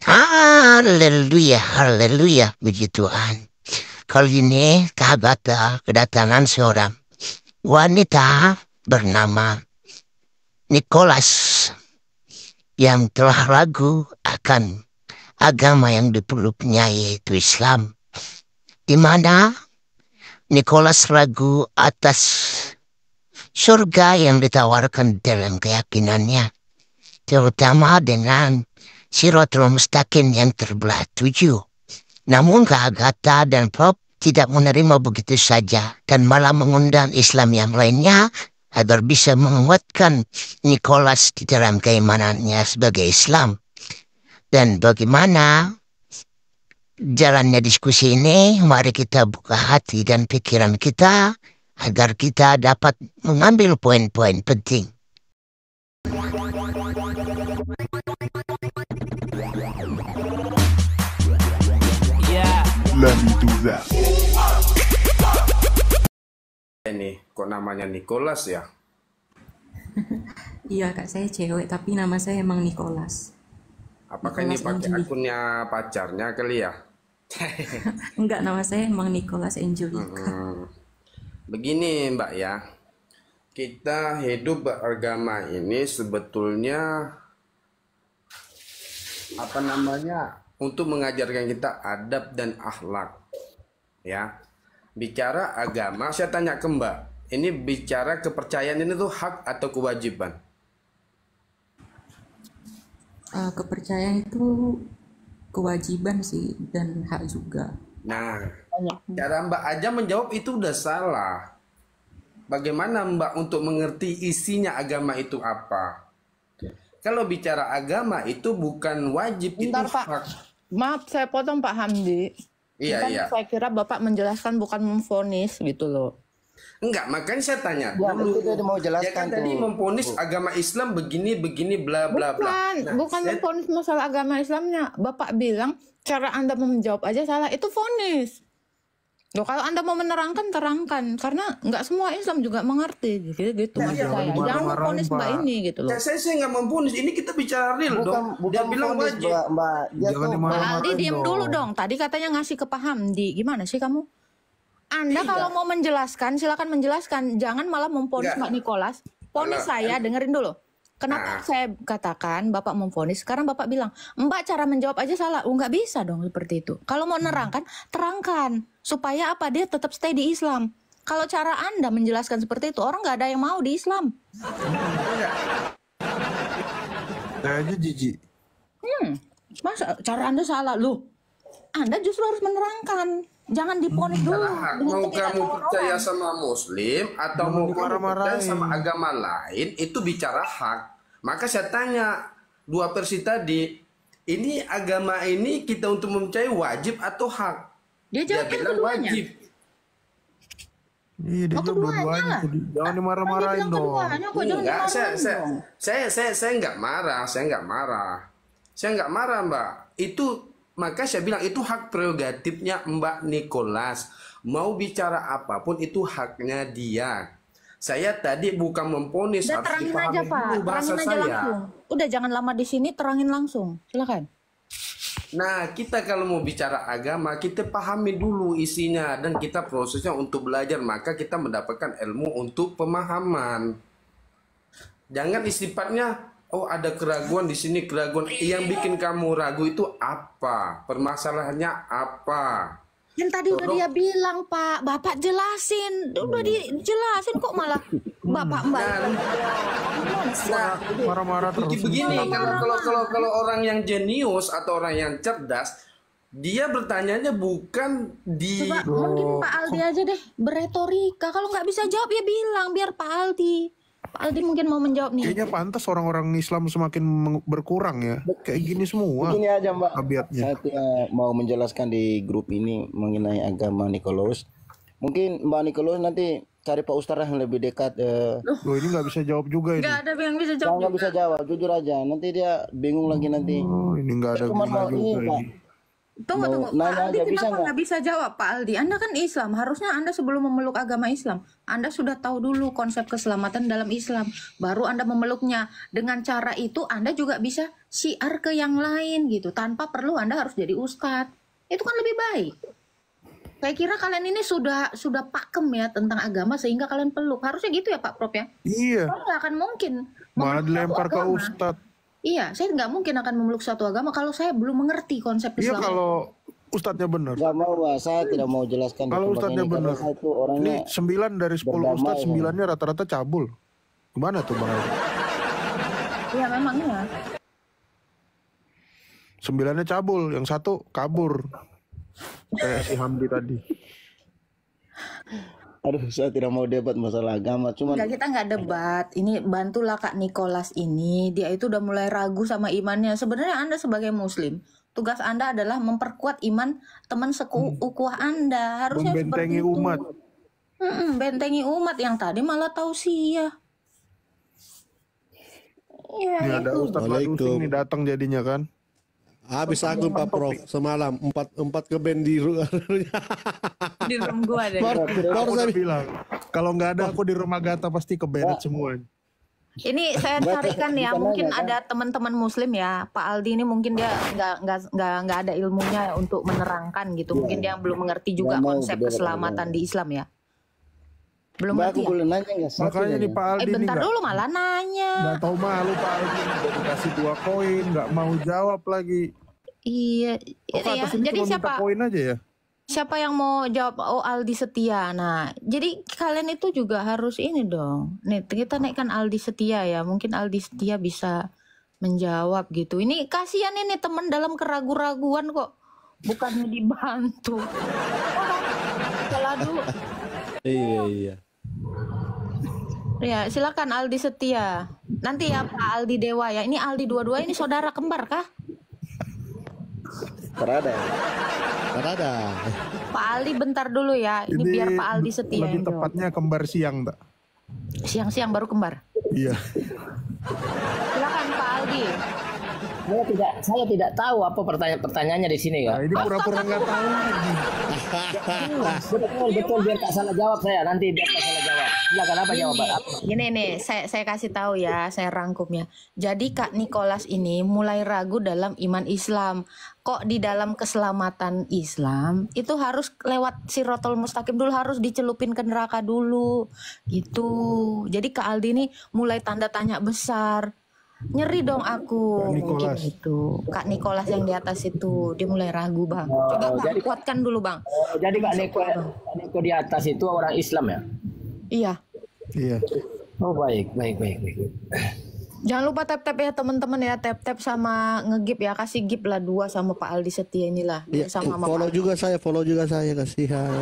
Haleluya, haleluya, puji Tuhan. Kali ini kedatangan seorang wanita bernama Nicholas yang telah ragu akan agama yang dipeluknya yaitu Islam. Di mana Nicholas ragu atas surga yang ditawarkan dalam keyakinannya, terutama dengan Siratul Mustaqim yang terbelah 7. Namun Kak Agatha dan Pop tidak menerima begitu saja dan malah mengundang Islam yang lainnya agar bisa menguatkan Nicholas di dalam keimanannya sebagai Islam. Dan bagaimana jalannya diskusi ini, mari kita buka hati dan pikiran kita agar kita dapat mengambil poin-poin penting. Let me do that. Ini kok namanya Nicholas ya? Iya kak, saya cewek tapi nama saya emang Nicholas. Apakah ini Nicholas pakai Angeli. akunnya pacarnya kali ya? Enggak, nama saya emang Nicholas Angelica. Begini Mbak ya, kita hidup beragama ini sebetulnya untuk mengajarkan kita adab dan akhlak. Ya, bicara agama, saya tanya ke Mbak, ini bicara kepercayaan ini tuh hak atau kewajiban? Kepercayaan itu kewajiban sih dan hak juga. Nah, cara Mbak aja menjawab itu udah salah. Bagaimana Mbak untuk mengerti isinya agama itu apa? Kalau bicara agama itu bukan wajib, Bentar, itu Pak. hak. Maaf, saya potong Pak Hamdi. Iya, Kan iya. saya kira Bapak menjelaskan bukan memvonis gitu loh. Enggak, makanya saya tanya Ya, dulu. itu dia mau Dia jelaskan kan tadi tuh. memvonis agama Islam begini bla bla bla. Bukan saya- memvonis masalah agama Islamnya. Bapak bilang cara Anda menjawab aja salah. Itu vonis. Loh, kalau Anda mau menerangkan, terangkan. Karena nggak semua Islam juga mengerti. Gitu maksud saya. Jangan memvonis Mbak ini gitu loh. saya nggak memvonis. Ini kita bicara real dong. Dia bilang vonis, wajib. Mbak. Dia Jangan tuh Pak dimarah-marahin Aldi diem dong. dulu dong. Tadi katanya ngasih ke Pak Hamdi. Gimana sih kamu? Anda kalau mau menjelaskan, silakan menjelaskan. Jangan malah memvonis Enggak. Mbak Nicholas. Vonis Kalau- saya, dengerin dulu. Kenapa saya katakan Bapak memvonis? Sekarang Bapak bilang, Mbak cara menjawab aja salah. Nggak bisa dong seperti itu. Kalau mau nerangkan, terangkan. Supaya apa? Dia tetap stay di Islam. Kalau cara Anda menjelaskan seperti itu, orang nggak ada yang mau di Islam. Saya aja jijik. Masa cara Anda salah? Loh, Anda justru harus menerangkan. Jangan diponis dulu. Hak. dengan Mau ketidaktahuan kamu percaya orang. sama Muslim atau mau kamu percaya dimarah-marahin. sama agama lain, itu bicara hak. Maka saya tanya dua versi tadi, ini agama ini kita untuk mempercayai wajib atau hak? Dia jawab yang bilang keduanya. wajib. Iya, dia Oh, jawab keduanya. dua-duanya tadi. Jangan dimarah-marahin Dia bilang dong. keduanya, kok jangan Enggak, dimarahin dong. saya nggak marah, saya nggak marah Mbak. Itu maka saya bilang itu hak prerogatifnya Mbak Nicholas. Mau bicara apapun itu haknya dia. Saya tadi bukan memponis, Udah harus terangin dipahami aja Pak, dulu bahasa terangin aja saya. langsung. Udah jangan lama di sini, terangin langsung. Silakan. Nah, kita kalau mau bicara agama, kita pahami dulu isinya dan kita prosesnya untuk belajar, maka kita mendapatkan ilmu untuk pemahaman. Jangan sifatnya, oh ada keraguan di sini, keraguan. Yang bikin kamu ragu itu apa? Permasalahannya apa? Yang tadi udah dia bilang Pak, Bapak jelasin. Udah dijelasin kok malah Bapak Mbak. Nah, Marah-marah terus. begini, kalau orang yang jenius atau orang yang cerdas, dia bertanyanya bukan di Coba mungkin Pak Aldi aja deh beretorika. Kalau nggak bisa jawab ya bilang biar Pak Aldi. Pak Aldi mungkin mau menjawab nih. Kayaknya pantas orang-orang Islam semakin berkurang ya. Kayak gini semua Begini aja Mbak. tabiatnya. Saya mau menjelaskan di grup ini mengenai agama Nicholas. Mungkin Mbak Nicholas nanti cari Pak Ustadz yang lebih dekat. Loh, ini nggak bisa jawab juga ini. Nggak ada yang bisa jawab. Nggak bisa jawab, jujur aja. Nanti dia bingung lagi nanti. Oh, ini nggak ada Cuma guna mau ini juga Pak. ini. Tunggu. Pak nanya Aldi aja, bisa kenapa nggak? nggak bisa jawab Pak Aldi? Anda kan Islam. Harusnya Anda sebelum memeluk agama Islam, Anda sudah tahu dulu konsep keselamatan dalam Islam. Baru Anda memeluknya. Dengan cara itu Anda juga bisa syiar ke yang lain gitu, tanpa perlu Anda harus jadi ustadz. Itu kan lebih baik. Saya kira kalian ini sudah pakem ya tentang agama sehingga kalian peluk. Harusnya gitu ya Pak Prof ya. Iya. Saya nggak akan mungkin Malah memeluk suatu dilempar ke agama. ustadz. Iya, saya nggak mungkin akan memeluk suatu agama kalau saya belum mengerti konsep Iya Islam. kalau ustadznya benar. Nggak mau, Pak. Saya tidak mau jelaskan di Kalau tempat ustadznya ini karena benar. saya itu Ini orangnya 9 dari 10 berdamai, ustadz, kan. 9-nya rata-rata cabul. Gimana tuh Bang Aldi? Iya memang ya. 9-nya cabul, yang satu kabur. Kayak si Hamdi tadi. Aduh, saya tidak mau debat masalah agama. Cuman Enggak, kita nggak debat. Ini bantulah Kak Nicholas ini. Dia itu udah mulai ragu sama imannya. Sebenarnya Anda sebagai Muslim, tugas Anda adalah memperkuat iman teman sekukuh Anda. Harusnya Membentengi seperti itu. umat. Bentengi umat yang tadi malah tausiah. Iya, Ini ada itu. Ustadz Waalaikum. Ladusing nih datang jadinya kan. Habis aku Pak Prof semalam empat ke band di Di room gua deh. Aku baru udah saya bilang, kalau nggak ada aku di rumah Gata pasti kebenet semua. Ini saya carikan ya, mungkin ada teman-teman Muslim ya, Pak Aldi ini mungkin dia nggak ada ilmunya untuk menerangkan gitu, mungkin dia belum mengerti juga Nggak mau konsep berdebat keselamatan di Islam ya, belum Mbak, aku ngerti ya. boleh nanya nggak? Satu Makanya aja. nih Pak Aldi nih Bentar nggak dulu malah nanya. tahu malu Pak Aldi udah dikasih 2 koin nggak mau jawab lagi. Iya, Kok ke ya. atas ini Jadi cuma minta koin aja ya? siapa yang mau jawab? Oh, Aldi Setia. Nah, jadi kalian itu juga harus ini dong. Nih, kita naikkan Aldi Setia ya. Mungkin Aldi Setia bisa menjawab gitu. Ini kasihan ini teman dalam keraguan-raguan kok. Bukannya dibantu. Salah dulu. Iya. Ya, silakan Aldi Setia. Nanti ya Pak Aldi Dewa ya. Ini Aldi dua-dua ini saudara kembar kah? Terada. Ada. Pak Aldi bentar dulu ya. Ini biar Pak Aldi Setia Lebih yang jawab. tepatnya kembar siang, Mbak. Siang-siang baru kembar. Iya. Silakan Pak Aldi. Saya tidak tahu apa pertanyaannya di sini Nah, ya. ini pura-pura nggak tahu lagi. Betul biar tak salah jawab saya nanti biar tak salah jawab. Silakan apa jawaban? Gini nih, saya kasih tahu ya, saya rangkum ya. Jadi Kak Nicholas ini mulai ragu dalam iman Islam. Kok di dalam keselamatan Islam itu harus lewat Siratal Mustaqim dulu, harus dicelupin ke neraka dulu. Gitu. Jadi Kak Aldi ini mulai tanda tanya besar. Nyeri dong aku. Kak Mungkin Nicholas. itu. Kak Nicholas yang di atas itu, dia mulai ragu, Bang. Coba Bang, jadi- kuatkan dulu, Bang. Jadi Kak Niko di atas itu orang Islam ya? Iya. Iya. Oh baik. Jangan lupa tap-tap ya teman-teman ya, tap-tap sama ngegip ya, kasih gip lah 2 sama Pak Aldi Setia inilah. Iya, Sama follow juga saya kasihan.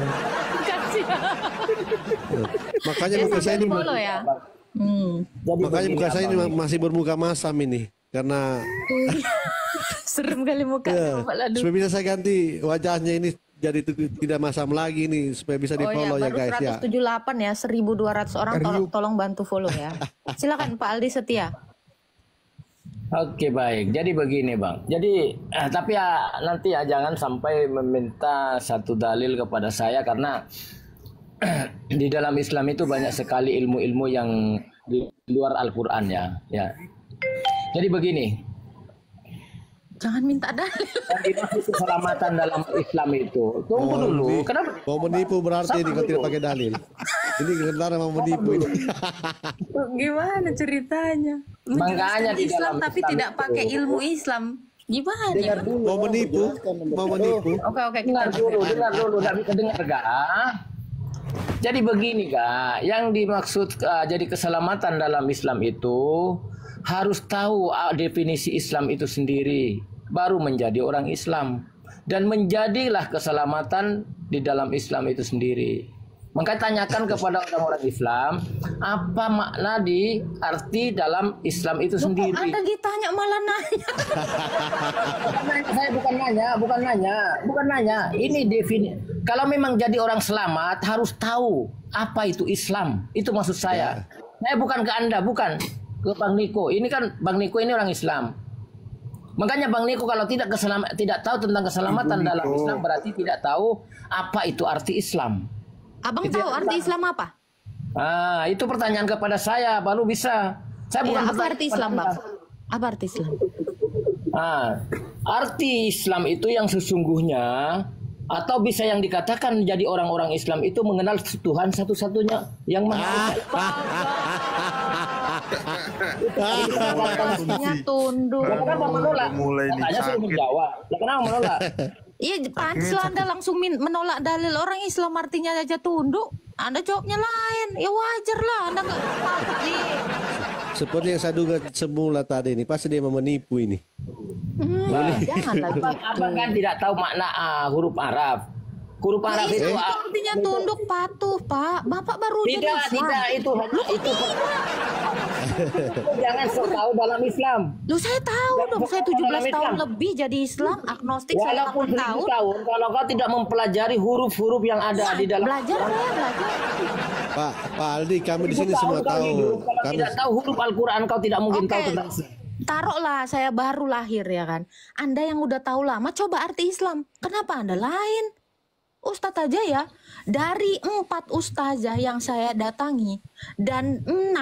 Makanya Dia muka saya sampai ini di follow ya. Jadi makanya begini, muka saya ini Abang. masih bermuka masam ini karena Serem kali muka ya, Pak Ladu. supaya bisa saya ganti wajahnya ini jadi tidak masam lagi nih supaya bisa di Oh ya, follow ya baru guys ya. 178 ya, 1.200 orang tolong bantu follow ya. Silakan Pak Aldi Setia. Oke baik. Jadi begini Bang. Jadi tapi ya nanti ya jangan sampai meminta satu dalil kepada saya karena di dalam Islam itu banyak sekali ilmu-ilmu yang di luar Al-Qur'an ya. Ya. Jadi begini. Jangan minta dalil. Yang dimaksud keselamatan dalam Islam itu. Tunggu dulu. Kenapa? Mau menipu berarti ini kalau tidak pakai dalil. Ini sebenarnya mau menipu ini. Gimana ceritanya? Makanya Menjelaskan di Islam dalam tapi Islam tidak itu- pakai ilmu Islam. Gimana? Mau menipu, mau menipu. Oke, Dengar dulu, nggak bisa dengar gak? Jadi begini kak, yang dimaksud jadi keselamatan dalam Islam itu harus tahu definisi Islam itu sendiri, baru menjadi orang Islam dan menjadilah keselamatan di dalam Islam itu sendiri. Maka tanyakan kepada orang-orang Islam apa makna di arti dalam Islam itu sendiri. Anda ditanya malah nanya. Saya bukan nanya. Ini definisi. Kalau memang jadi orang selamat harus tahu apa itu Islam. Itu maksud saya. Saya bukan ke Anda, bukan ke Bang Niko. Ini kan Bang Niko ini orang Islam. Makanya Bang Niko kalau tidak tahu tentang keselamatan dalam Islam berarti tidak tahu apa itu arti Islam. Abang tahu arti Islam apa? Ah, itu pertanyaan kepada saya baru bisa. Saya Ya, bukan apa bertanya arti kepada Islam, Anda. Bang? Apa arti Islam? Nah, arti Islam itu yang sesungguhnya, atau bisa yang dikatakan menjadi orang-orang Islam itu mengenal Tuhan satu-satunya yang Maha Esa. Artinya tunduk. Lah kenapa menolak? Mulai nih Katanya suruh sakit. menjawab. Lah kenapa menolak? Iya, pantas lah Anda langsung menolak dalil orang Islam artinya aja tunduk. Anda jawabnya lain. Ya wajar lah, Anda nggak patut nih. Seperti yang saya duga semula tadi ini, pasti dia mau menipu ini. Jangan lagi. Abang kan tidak tahu makna huruf Arab. Huruf Arab Islam itu itu artinya tunduk patuh, Pak. Bapak baru jadi tidak, Islam. tidak itu hanya itu. Jangan sok tahu dalam Islam. Loh, saya tahu dong. Saya 17 tahun Islam. lebih jadi Islam, agnostik saya Walaupun 8 1000 tahun. tahun, kalau kau tidak mempelajari huruf-huruf yang ada di dalam Belajar saya belajar. Pak Aldi, kami di sini semua kau tahu. hidup, kalau Kami tidak tahu huruf Al-Quran, kau tidak mungkin tahu Oke. tentang Islam. Taruhlah saya baru lahir ya kan. Anda yang udah tahu lama coba arti Islam. Kenapa Anda lain? Ustadz aja ya. Dari 4 ustazah yang saya datangi dan 6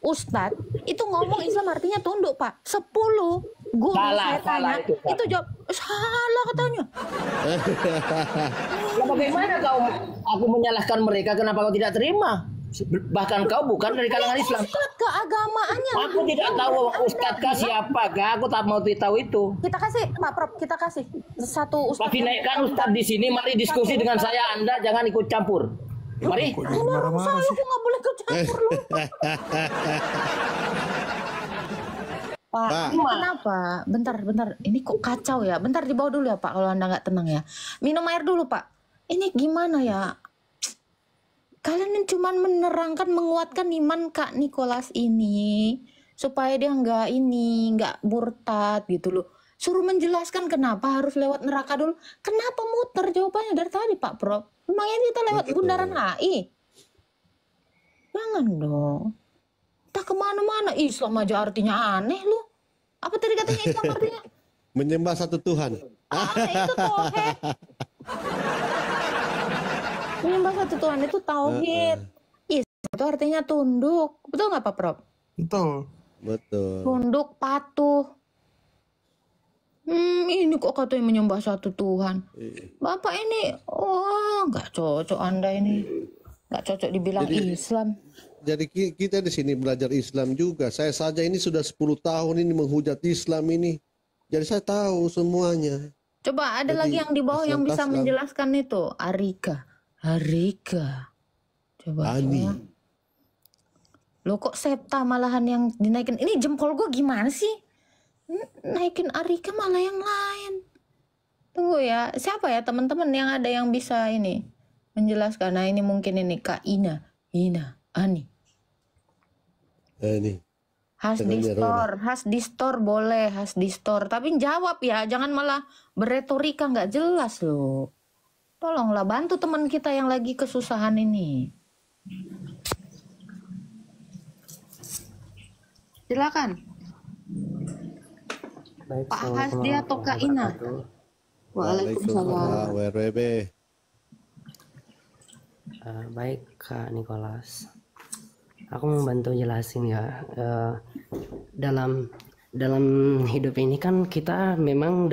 ustadz itu ngomong Islam artinya tunduk, Pak. 10 guru Salah, saya tanya salah itu. jawab salah katanya. Nah, bagaimana aku menyalahkan mereka, kenapa kau tidak terima? Bahkan kau bukan dari kalangan Islam. Ustadz keagamaannya. Aku tidak tahu ustadz kah siapakah, aku tak mau tahu itu. Kita kasih Pak Prof, kita kasih satu ustadz. Tapi naikkan ustadz di sini, mari diskusi dengan saya, Anda jangan ikut campur. Mari. Kok jadi marah-marah Saya sih? kok nggak boleh kecampur lu. Pak, Pak. ini kenapa? Bentar. Ini kok kacau ya? Bentar dibawa dulu ya Pak, kalau Anda nggak tenang ya. Minum air dulu Pak. Ini gimana ya? Kalian ini cuman menerangkan, menguatkan iman Kak Nicholas ini. Supaya dia nggak murtad gitu loh. Suruh menjelaskan kenapa harus lewat neraka dulu. Kenapa muter jawabannya dari tadi Pak Prof? Emangnya kita lewat bundaran HI? Jangan dong. Tak kemana-mana. Islam aja artinya aneh lu. Apa tadi katanya Islam artinya? menyembah satu Tuhan. Aneh itu tauhid. Menyembah satu Tuhan itu tauhid. Islam itu artinya tunduk. Betul nggak Pak Prof? Betul. Betul. Tunduk, patuh. Ini kok katanya menyembah satu Tuhan. Bapak ini, nggak cocok Anda ini. Nggak cocok dibilang Islam. Jadi kita di sini belajar Islam juga. Saya saja ini sudah 10 tahun ini menghujat Islam ini. Jadi saya tahu semuanya. Coba ada Jadi, lagi yang di bawah yang bisa Islam. menjelaskan itu. Harika. Coba. Ani. Loh kok Septa malahan yang dinaikin. Ini jempol gue gimana sih? Naikin Arika malah yang lain. Tunggu ya. Siapa ya teman-teman yang ada yang bisa ini menjelaskan? Nah ini mungkin ini Kak Ina, Ani. Ini. Has di store boleh, has di store. Tapi jawab ya, jangan malah beretorika nggak jelas loh. Tolonglah bantu teman kita yang lagi kesusahan ini. Silakan. Baik, Pak Hasdi atau Kak Ina? Waalaikumsalam. WRWB. Baik Kak Nicholas, aku mau bantu jelasin ya. Dalam hidup ini kan kita memang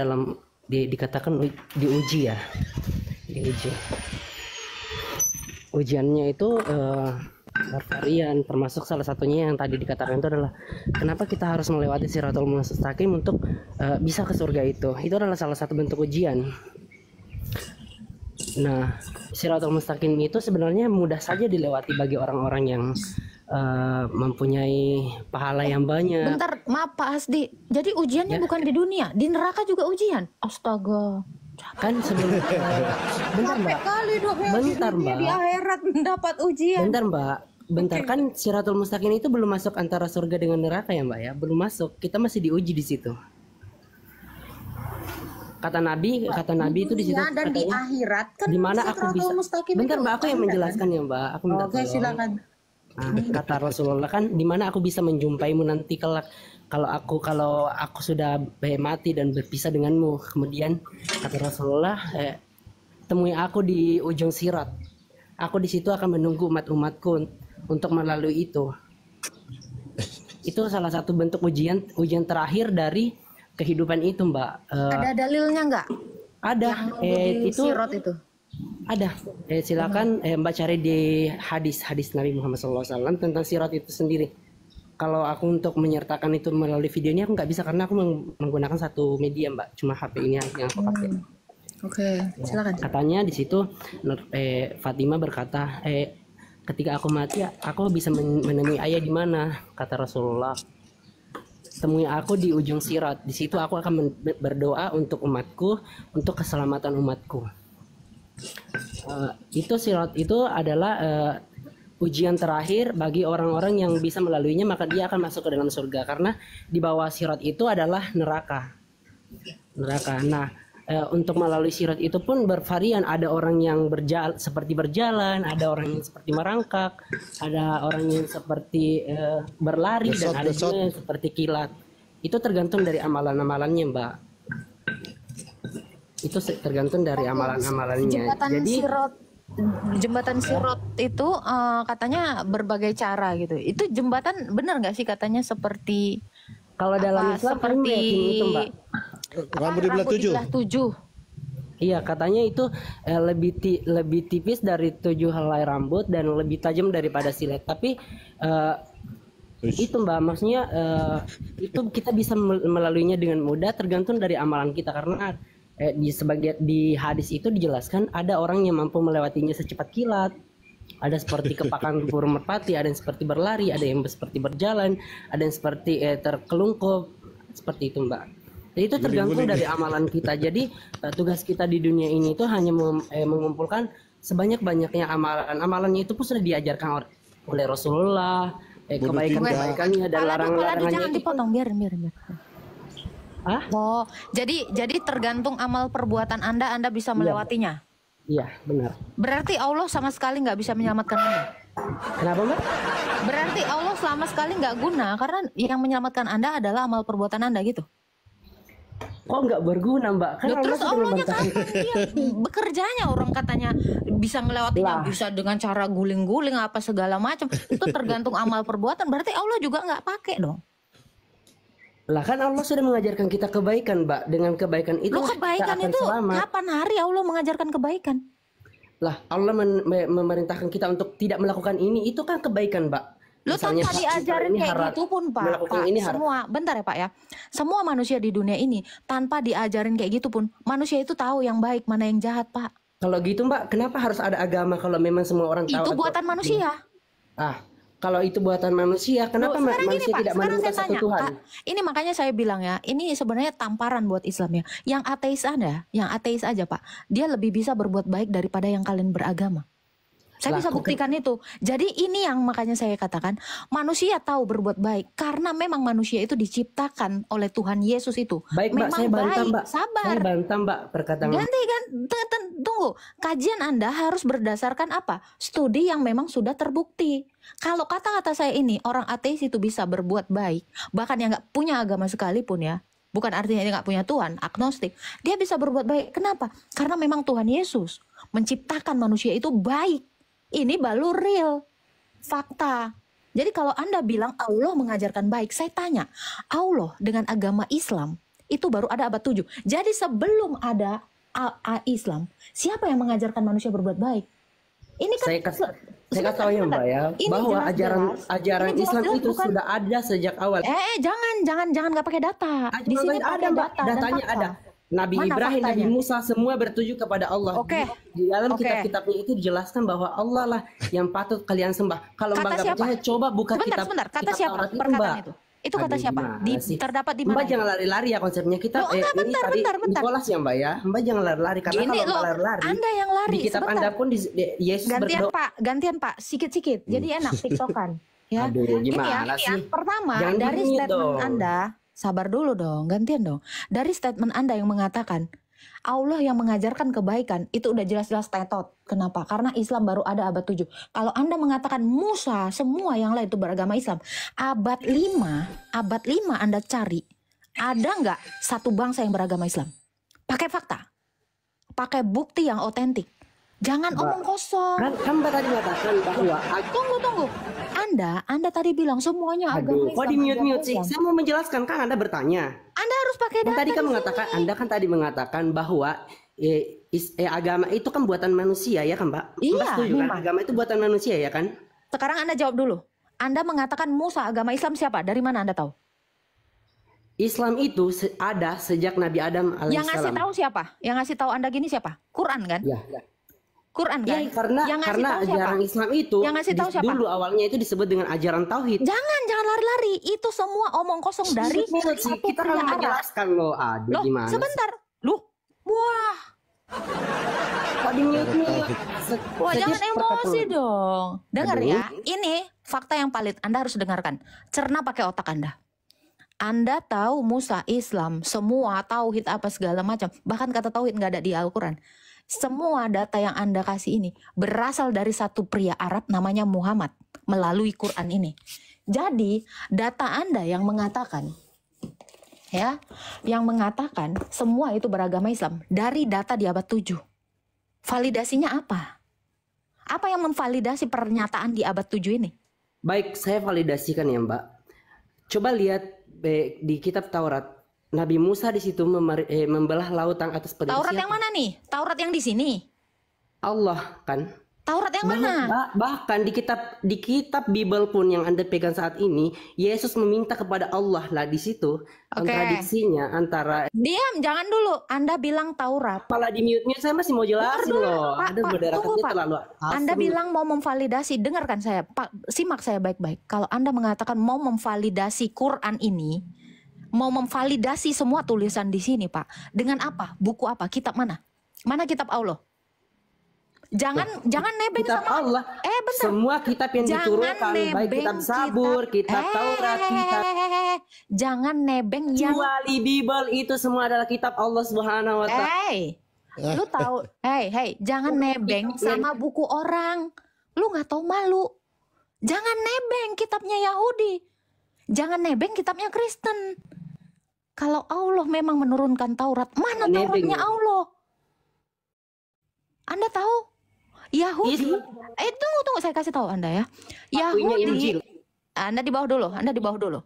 dikatakan diuji ya, diuji. Ujiannya itu bervarian, termasuk salah satunya yang tadi dikatakan itu adalah kenapa kita harus melewati Siratul Mustaqim untuk bisa ke surga itu adalah salah satu bentuk ujian. Nah, Siratul Mustaqim itu sebenarnya mudah saja dilewati bagi orang-orang yang mempunyai pahala yang banyak. Bentar, maaf Pak Hasdi. Jadi ujiannya bukan di dunia, di neraka juga ujian. Astaga. Kan sebelum bentar Mbak. Kali dong ya, Bentar, Mbak. Di akhirat mendapat ujian. Bentar Mbak. Bentar, kan Siratul Mustaqim itu belum masuk antara surga dengan neraka ya Mbak ya? Belum masuk. Kita masih diuji di situ. Kata Nabi itu di situ dan di akhirat kan di mana aku bisa. Mustaqim Bentar itu Mbak, aku yang akhirat, menjelaskan ya Mbak. Aku minta Oke, tolong. silakan. Nah, kata Rasulullah kan di mana aku bisa menjumpaimu nanti kelak kalau aku sudah mati dan berpisah denganmu. Kemudian kata Rasulullah, temui aku di ujung sirat. Aku di situ akan menunggu umat-umatku untuk melalui itu. Itu salah satu bentuk ujian terakhir dari kehidupan itu, Mbak. Ada dalilnya nggak? Ada. Yang di Itu sirot itu. ada. Silakan Mbak cari di hadis Nabi Muhammad SAW tentang sirat itu sendiri. Kalau aku untuk menyertakan itu melalui video ini aku nggak bisa karena aku menggunakan satu media, Mbak. Cuma HP ini yang aku pakai. Oke, silakan. Katanya di situ Fatimah berkata, ketika aku mati, aku bisa menemui ayah di mana? Kata Rasulullah, temui aku di ujung sirat. Di situ aku akan berdoa untuk umatku, untuk keselamatan umatku. Itu sirat itu adalah ujian terakhir bagi orang-orang yang bisa melaluinya, maka dia akan masuk ke dalam surga. Karena di bawah sirat itu adalah neraka. Nah, untuk melalui sirat itu pun bervarian. Ada orang yang seperti berjalan, ada orang yang seperti merangkak, ada orang yang seperti berlari, dan ada juga yang seperti kilat. Itu tergantung dari amalan-amalannya, Mbak. Itu tergantung dari amalan-amalannya. Jadi jembatan sirot itu katanya berbagai cara gitu. Itu jembatan benar nggak sih katanya seperti kalau dalam Islam seperti itu, Mbak. Rambut dibelah 7. Iya, katanya itu lebih tipis dari 7 helai rambut dan lebih tajam daripada silet. Tapi itu, Mbak, maksudnya itu kita bisa melaluinya dengan mudah tergantung dari amalan kita. Karena di hadis itu dijelaskan ada orang yang mampu melewatinya secepat kilat, ada seperti kepakan burung merpati, ada yang seperti berlari, ada yang seperti berjalan, ada yang seperti terkelungkup, seperti itu, Mbak. Jadi itu tergantung dari amalan kita. Jadi tugas kita di dunia ini itu hanya mengumpulkan sebanyak-banyaknya amalan. Amalannya itu pun sudah diajarkan oleh Rasulullah, kebaikan-kebaikannya dan larangan-larangannya. Jangan dipotong, biarin. Oh, jadi tergantung amal perbuatan Anda bisa melewatinya. Iya, benar. Berarti Allah sama sekali nggak bisa menyelamatkan Anda. Kenapa, Mbak? Berarti Allah sama sekali nggak guna karena yang menyelamatkan Anda adalah amal perbuatan Anda gitu. Kok nggak berguna, Mbak? Kan terus Allahnya kan dia bekerjanya orang katanya bisa melewatinya, bisa dengan cara guling-guling apa segala macam. Itu tergantung amal perbuatan. Berarti Allah juga nggak pakai dong. Lah kan Allah sudah mengajarkan kita kebaikan, Mbak. Dengan kebaikan itu kebaikan kita akan itu selamat. kapan hari Allah mengajarkan kebaikan? Lah Allah memerintahkan kita untuk tidak melakukan ini, itu kan kebaikan, Mbak. Lu tanpa diajarin kayak gitu pun, Pak. Semua, bentar ya, Pak ya. Semua manusia di dunia ini tanpa diajarin kayak gitu pun, manusia itu tahu yang baik mana yang jahat, Pak. Kalau gitu, Mbak, kenapa harus ada agama kalau memang semua orang tahu? Itu buatan manusia. Kalau itu buatan manusia, kenapa manusia tidak menemukan satu Tuhan? Ini makanya saya bilang ya, ini sebenarnya tamparan buat Islam ya. Yang ateis aja, Pak. Dia lebih bisa berbuat baik daripada yang kalian beragama. Saya bisa buktikan itu. Jadi ini yang makanya saya katakan manusia tahu berbuat baik karena memang manusia itu diciptakan oleh Tuhan Yesus itu. Baik, Mbak, saya bantah, Mbak. Sabar. Saya bantah, Mbak, perkataan. Tunggu. Kajian Anda harus berdasarkan apa? Studi yang memang sudah terbukti. Kalau kata-kata saya ini orang ateis itu bisa berbuat baik, bahkan yang nggak punya agama sekalipun ya. Bukan artinya dia nggak punya Tuhan, agnostik. Dia bisa berbuat baik. Kenapa? Karena memang Tuhan Yesus menciptakan manusia itu baik. Ini baru real, fakta. Jadi kalau Anda bilang Allah mengajarkan baik, saya tanya, Allah dengan agama Islam itu baru ada abad 7. Jadi sebelum ada Islam, siapa yang mengajarkan manusia berbuat baik? Ini kan saya kasih tahu ya, Mbak ya, bahwa ajaran Islam itu sudah ada sejak awal. Jangan nggak pakai data. Di sini ada, Mbak. Datanya ada. Nabi Ibrahim, Nabi Musa semua bertuju kepada Allah. Di dalam kitab-kitabnya itu dijelaskan bahwa Allah lah yang patut kalian sembah. Kalau Mbak nggak percaya, coba buka kitab. Kata siapa perkataan itu? Itu kata siapa? Terdapat di mana? Mbak jangan lari-lari ya konsepnya. Kita bentar. Nicholas ya, Mbak ya. Mbak jangan lari-lari karena kalau Mbak lari-lari, Anda yang lari. Di kitab Anda pun Yesus berdoa. Gantian Pak, sikit-sikit. Jadi enak tiktokan. Ya. Aduh, gimana sih? Pertama, dari statement Anda, sabar dulu dong, gantian dong. Dari statement Anda yang mengatakan Allah yang mengajarkan kebaikan, itu udah jelas-jelas tetot. Kenapa? Karena Islam baru ada abad 7. Kalau Anda mengatakan Musa, semua yang lain itu beragama Islam. Abad 5 Anda cari, ada nggak satu bangsa yang beragama Islam? Pakai fakta, pakai bukti yang otentik. Jangan Mbak, omong kosong. kan Mbak tadi mengatakan bahwa Tunggu. Anda tadi bilang semuanya agama aduh, kok Islam, di mute sih? agama Islam. Saya mau menjelaskan, kan Anda bertanya. Anda harus pakai Kan data tadi kan di mengatakan, sini. Anda kan tadi mengatakan bahwa agama itu kan buatan manusia ya kan Mbak? Mbak Iya, setuju kan? memang. Agama itu buatan manusia ya kan? Sekarang Anda jawab dulu. Anda mengatakan Musa agama Islam siapa? Dari mana Anda tahu? Islam itu ada sejak Nabi Adam Yang ngasih alaihissalam. tahu siapa? Yang ngasih tahu Anda gini siapa? Quran kan? Ya. Quran Ya, kan? Yang ngasih karena tahu siapa? ajaran Islam itu Yang ngasih tahu siapa? dulu awalnya itu disebut dengan ajaran tauhid. Jangan lari-lari. Itu semua omong kosong dari satu Kita kan pria Arab. menjelaskan loh. Aduh, Loh, gimana? sebentar. Loh, wah. Kok di mute? Wah, jangan emosi dong. Dengar ya. Ini fakta yang valid. Anda harus dengarkan. Cerna pakai otak Anda. Anda tahu Musa, Islam, semua tauhid apa segala macam. Bahkan kata tauhid nggak ada di Al-Quran. Semua data yang Anda kasih ini berasal dari satu pria Arab namanya Muhammad melalui Quran ini. Jadi data Anda yang mengatakan semua itu beragama Islam dari data di abad 7. Validasinya apa? Apa yang memvalidasi pernyataan di abad 7 ini? Baik, saya validasikan ya Mbak. Coba lihat di kitab Taurat. Nabi Musa di situ membelah lautan atas pedang. Taurat yang mana nih? Taurat yang di sini? Allah kan. Taurat yang mana? Bahkan di kitab Bible pun yang Anda pegang saat ini, Yesus meminta kepada Allah lah di situ. Kontradiksinya antara Diam, jangan dulu. Anda bilang Taurat. malah di mute saya masih mau jelasin loh. Pak, Ada Pak, beberapa tunggu, Pak. terlalu Anda asem. bilang mau memvalidasi. Dengarkan saya, Pak. Simak saya baik-baik. Kalau Anda mengatakan mau memvalidasi Quran ini, mau memvalidasi semua tulisan di sini, Pak. Dengan apa? Buku apa? Kitab mana? Mana kitab Allah? Jangan nebeng Kitab sama Allah. bentar. Semua kitab yang diturunkan, baik kitab Zabur, kitab Taurat, kitab Jangan nebeng yang kecuali Bible itu semua adalah kitab Allah Subhanahu wa taala. Lu tahu? Jangan nebeng sama buku orang. Lu nggak tahu malu. Jangan nebeng kitabnya Yahudi. Jangan nebeng kitabnya Kristen. Kalau Allah memang menurunkan Taurat, mana Tauratnya Allah? Anda tahu? Yahudi. Tunggu, saya kasih tahu Anda ya. Yahudi. Anda di bawah dulu.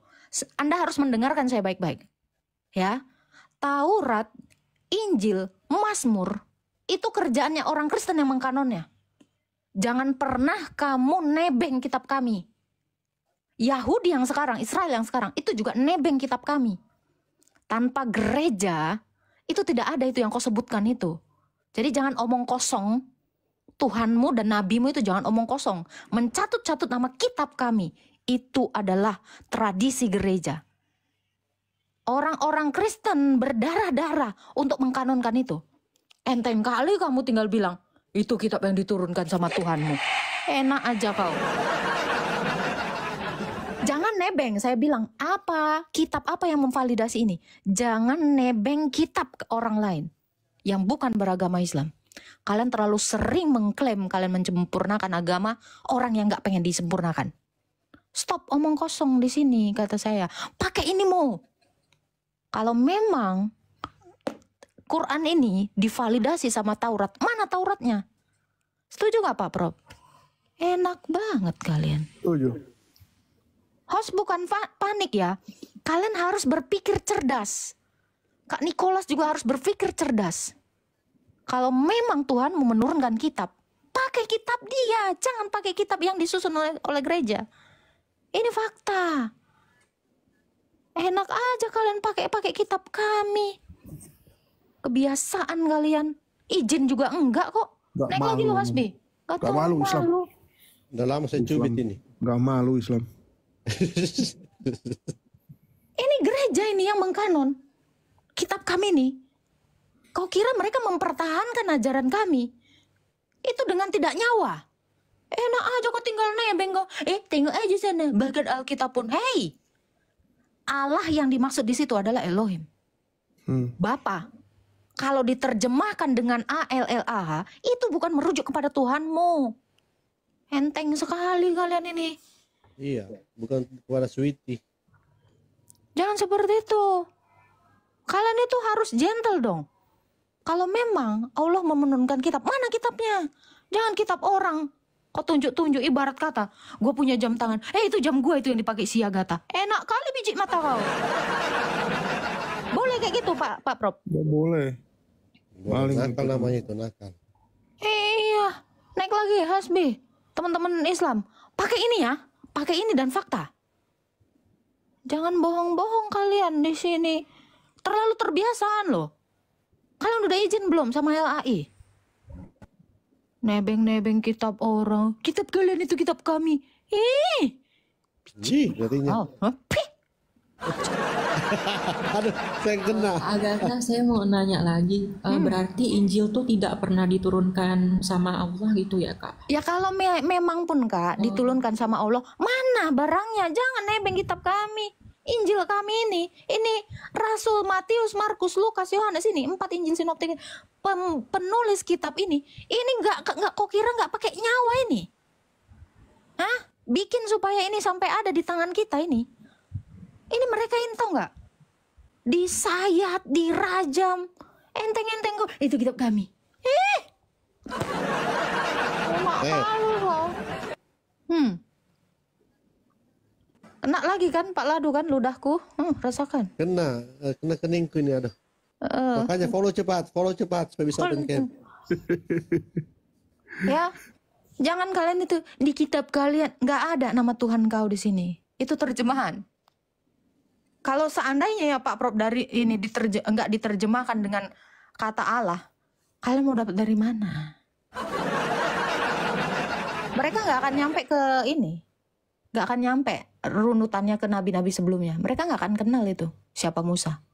Anda harus mendengarkan saya baik-baik. Ya. Taurat, Injil, Mazmur itu kerjaannya orang Kristen yang mengkanonnya. Jangan pernah kamu nebeng kitab kami. Yahudi yang sekarang, Israel yang sekarang itu juga nebeng kitab kami. Tanpa gereja itu tidak ada itu yang kau sebutkan itu. Jadi jangan omong kosong. Tuhanmu dan nabimu itu jangan omong kosong. Mencatut-catut nama kitab kami. Itu adalah tradisi gereja. Orang-orang Kristen berdarah-darah untuk mengkanonkan itu. Enteng kali kamu tinggal bilang, itu kitab yang diturunkan sama Tuhanmu. Enak aja kau. Jangan nebeng, saya bilang, kitab apa yang memvalidasi ini? Jangan nebeng kitab ke orang lain yang bukan beragama Islam. Kalian terlalu sering mengklaim kalian menyempurnakan agama orang yang gak pengen disempurnakan. Stop omong kosong di sini, kata saya. Pakai inimu. Kalau memang Quran ini divalidasi sama Taurat, mana Tauratnya? Setuju gak Pak Prof? Enak banget kalian. Setuju. Host bukan panik ya. Kalian harus berpikir cerdas. Kak Nicholas juga harus berpikir cerdas. Kalau memang Tuhan mau menurunkan kitab, pakai kitab dia. Jangan pakai kitab yang disusun oleh gereja. Ini fakta. Enak aja kalian pakai kitab kami. Kebiasaan kalian. Izin juga enggak kok. Gak Naik lagi malu. lu Hasbi. Gak malu Islam. Udah lama saya cubit ini. Gak malu Islam. Ini gereja ini yang mengkanon. Kitab kami nih. Kau kira mereka mempertahankan ajaran kami? Itu dengan tidak nyawa. Enak aja kau tinggal nebeng kau. Tengok aja sana. Bahkan Alkitab pun. Hei. Allah yang dimaksud di situ adalah Elohim. Bapa. Kalau diterjemahkan dengan ALLAH, itu bukan merujuk kepada Tuhanmu. Enteng sekali kalian ini. Iya, bukan kepada Sweetie. Jangan seperti itu. Kalian itu harus gentle dong. Kalau memang Allah menurunkan kitab, mana kitabnya? Jangan kitab orang. Kau tunjuk-tunjuk ibarat kata, gue punya jam tangan. Itu jam gue itu yang dipakai si Agatha. Enak kali biji mata kau. Boleh kayak gitu Pak Prop? Gak boleh. Maling Nakal itu. namanya itu, nakal. Iya, naik lagi Hasbi. Teman-teman Islam, pakai ini ya, pakai ini dan fakta. Jangan bohong-bohong kalian di sini. Terlalu terbiasaan loh. Kalian udah izin belum sama LAI? Nebeng-nebeng kitab orang. Kitab kalian itu kitab kami. Ji, artinya. Pih. Aduh, saya kena. Agatha, saya mau nanya lagi. Berarti Injil tuh tidak pernah diturunkan sama Allah gitu ya, Kak? Ya kalau memang pun Kak diturunkan sama Allah, mana barangnya? Jangan nebeng kitab kami. Injil kami ini Rasul Matius, Markus, Lukas, Yohanes ini 4 Injil sinoptik. Penulis kitab ini nggak kok kira nggak pakai nyawa ini? Hah? Bikin supaya ini sampai ada di tangan kita ini. Ini mereka tahu nggak? Disayat, dirajam, enteng-enteng kok. Itu kitab kami. Malu kok. Kena lagi kan Pak Ladu kan ludahku. Rasakan. Kena keningku ini, aduh. Makanya follow cepat supaya bisa open cam. Ya, jangan kalian itu di kitab kalian nggak ada nama Tuhan kau di sini. Itu terjemahan. Kalau seandainya ya Pak Prof dari ini nggak diterjemahkan dengan kata Allah, kalian mau dapat dari mana? Mereka nggak akan nyampe ke ini, nggak akan nyampe runutannya ke nabi-nabi sebelumnya. Mereka nggak akan kenal itu siapa Musa.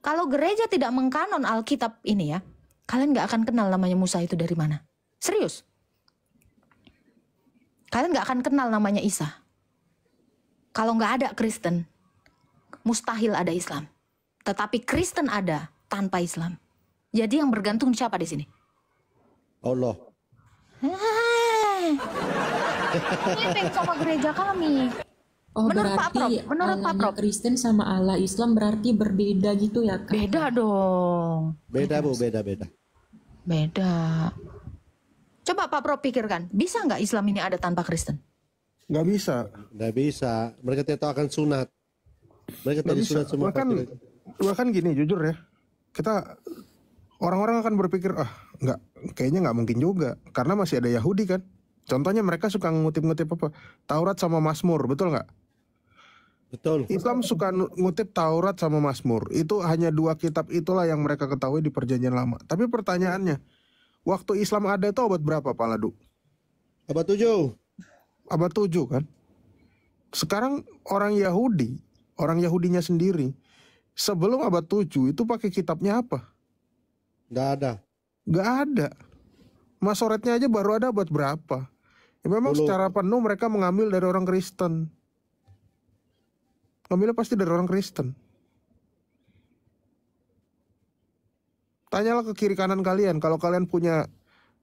Kalau gereja tidak mengkanon Alkitab ini ya, kalian nggak akan kenal namanya Musa itu dari mana. Serius. Kalian nggak akan kenal namanya Isa. Kalau nggak ada Kristen, mustahil ada Islam. Tetapi Kristen ada tanpa Islam. Jadi yang bergantung siapa di sini? Allah. Ini sama gereja kami. Oh, Menurut Pak Prof, berarti menurut Pak Allahnya Prof. Kristen sama Allah Islam berarti berbeda gitu ya, Kak? Beda dong. Beda Bu, beda. Beda. Coba Pak Prof pikirkan, bisa nggak Islam ini ada tanpa Kristen? Nggak bisa. Nggak bisa. Mereka tidak tahu akan sunat. Mereka Nggak tadi bisa. sunat semua. Bahkan gini, jujur ya. Kita orang-orang akan berpikir, kayaknya nggak mungkin juga. Karena masih ada Yahudi kan. Contohnya mereka suka ngutip-ngutip apa? Taurat sama Mazmur, betul nggak? Betul. Islam suka ngutip Taurat sama Mazmur. Itu hanya 2 kitab itulah yang mereka ketahui di Perjanjian Lama. Tapi pertanyaannya, waktu Islam ada itu abad berapa Pak Ladu? Abad 7. Abad 7 kan? Sekarang orang Yahudinya sendiri, sebelum abad 7 itu pakai kitabnya apa? Nggak ada. Nggak ada. Masoretnya aja baru ada abad berapa? Ya memang secara penuh mereka mengambil dari orang Kristen. Ngambilnya pasti dari orang Kristen. Tanyalah ke kiri kanan kalian. Kalau kalian punya